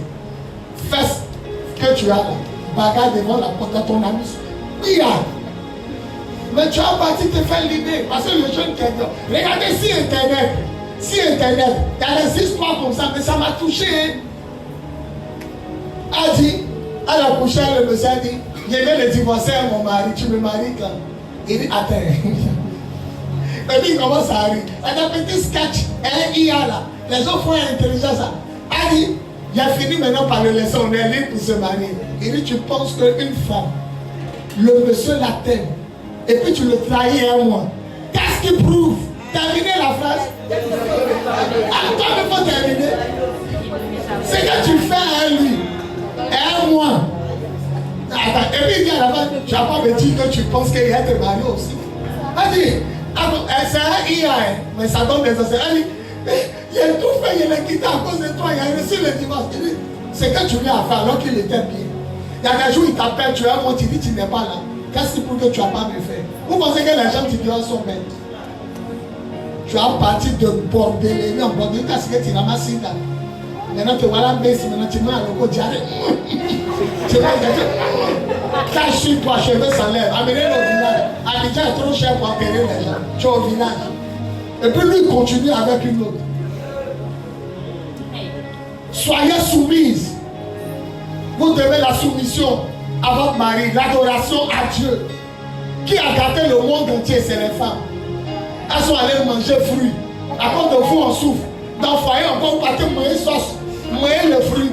Fais ce que tu as là. Bagarre devant la porte de ton ami. Oui, mais tu as parti te faire l'idée. Parce que le jeune t'aide. Regardez si Internet, il y a des histoires comme ça, mais ça m'a touché. Elle dit, à la prochaine, le monsieur a dit, je vais le divorcer à mon mari, tu me maries quand? Il dit, attends. Et puis il commence à rire. Elle a un petit sketch, elle y a là. Les gens font intelligence. Elle dit, il a fini maintenant par le laisser, on est libre pour se marier. Il dit, tu penses qu'une femme, le monsieur la t'aime, et puis tu le trahis un mois. Qu'est-ce qui prouve? Terminez la phrase. Toi, il faut terminer. C'est que tu fais à lui, un mois. Attends, et puis il dit à la fin, tu n'as pas me dire que tu penses qu'il y a te marier aussi. Elle dit, c'est un IA, mais ça donne des enseignements. Elle dit, il a tout fait, il a quitté à cause de toi, il a reçu le divorce. Il dit, c'est que tu lui as fait alors qu'il était bien. Il y a des jours, il t'appelle, tu as un mot, tu dis, tu n'es pas là. Qu'est-ce qui prouve que tu n'as pas me fait? Vous pensez que les gens qui disent sont bêtes? Tu as parti de bordeler, en bordeler, parce que tu n'as pas si là. Maintenant, tu vois la baisse, maintenant tu mets à l'eau, tu arrêtes. Tu vas dire, cache sur toi, cheveux s'enlèvent, amenez-le au village. Abidjan est trop cher pour enterrer les gens. Tu es au village. Et puis lui continue avec une autre. Soyez soumises. Vous devez la soumission à votre mari, l'adoration à Dieu. Qui a gâté le monde entier, c'est les femmes. Elles sont allées manger fruits. À cause de vous, on souffre. Dans le foyer, on peut partir manger sauce, manger le fruit.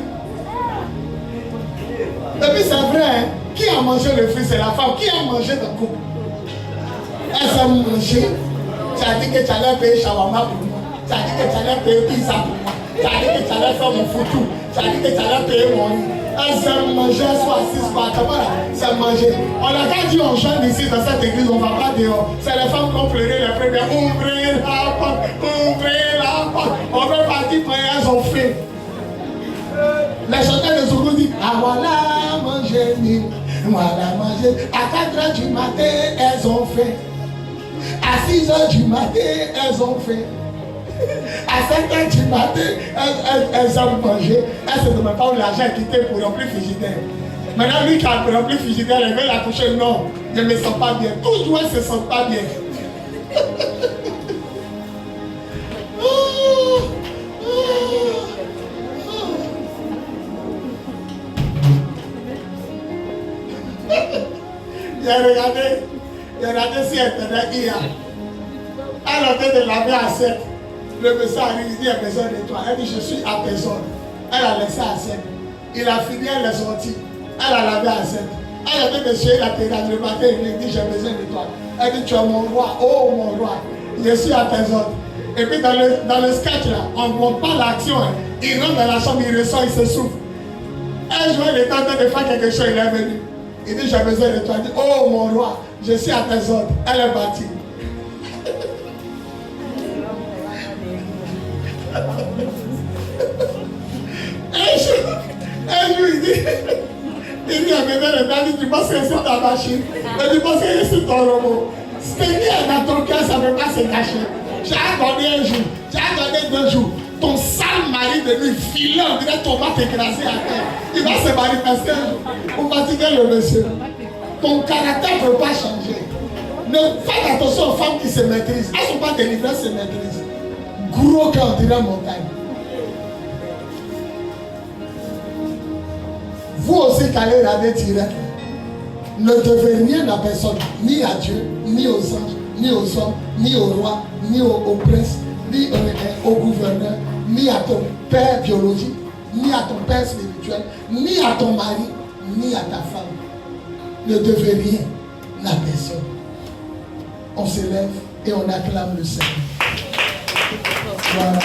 Et puis c'est vrai, hein? Qui a mangé le fruit? C'est la femme. Qui a mangé le couple? Elle s'est mangée. Tu as dit que tu allais payer shawarma pour moi. Tu as dit que tu allais payer pizza pour moi. Tu as dit que tu allais faire mon foutu. Tu as dit que tu allais payer mon lit. Elle s'est mangée, elle soit assise par comment là? C'est manger. On a qu'à dire aux jeunes ici dans cette église, on ne va pas dehors. C'est les femmes qui ont pleuré les premières. Ouvrez la porte, ouvrez la porte. On veut partir prier, elles ont fait. Les chanteurs de Zoulou disent, ah voilà manger, voilà manger. À 4 h du matin, elles ont fait. À 6 h du matin, elles ont fait. À 5 h du matin, elles ont mangé. Elles ne se demandent pas où l'argent est quitté pour remplir le frigidaire. Maintenant, lui qui a rempli le frigidaire, elle veut la toucher. Non, je ne me sens pas bien. Toujours, elle ne se sent pas bien. J'ai regardé si Internet hier. Elle est en train de laver à 7. Le monsieur arrive, il dit, il a besoin de toi. Elle dit, je suis à personne. Elle a laissé à 7. Il a fini, elle est sortie. Elle a lavé à 7. Elle a fait de chez la terrasse le matin, il lui dit, j'ai besoin de toi. Elle dit, tu es mon roi, oh mon roi. Je suis à tes ordres. Et puis dans le sketch là, on ne montre pas l'action. Hein. Il rentre dans la chambre, il ressort, il se souffle. Un jour, il est en train de faire quelque chose, il est venu. Il dit, j'ai besoin de toi. Il dit, oh mon roi, je suis à tes ordres. Elle est partie. Un jour, il dit, à mes tu penses que c'est ta machine. Tu penses que c'est ton robot. Ce qui est dans ton cœur, ça ne peut pas se cacher. J'ai attendu un jour, j'ai attendu 2 jours. Ton sale mari de lui filer, on dirait tomate écrasée à terre. Il va se manifester un jour pour fatiguer le monsieur. Ton caractère ne peut pas changer. Ne faites attention aux femmes qui se maîtrisent. Elles ne sont pas délivrées, elles se maîtrisent. Gros cœur, on dirait montagne. Vous aussi, qui allez regarder direct, ne devez rien à personne, ni à Dieu, ni aux anges, ni aux hommes, ni au roi, ni au prince, ni au gouverneur, ni à ton père biologique, ni à ton père spirituel, ni à ton mari, ni à ta femme. Ne devez rien à personne. On s'élève et on acclame le Seigneur. Voilà.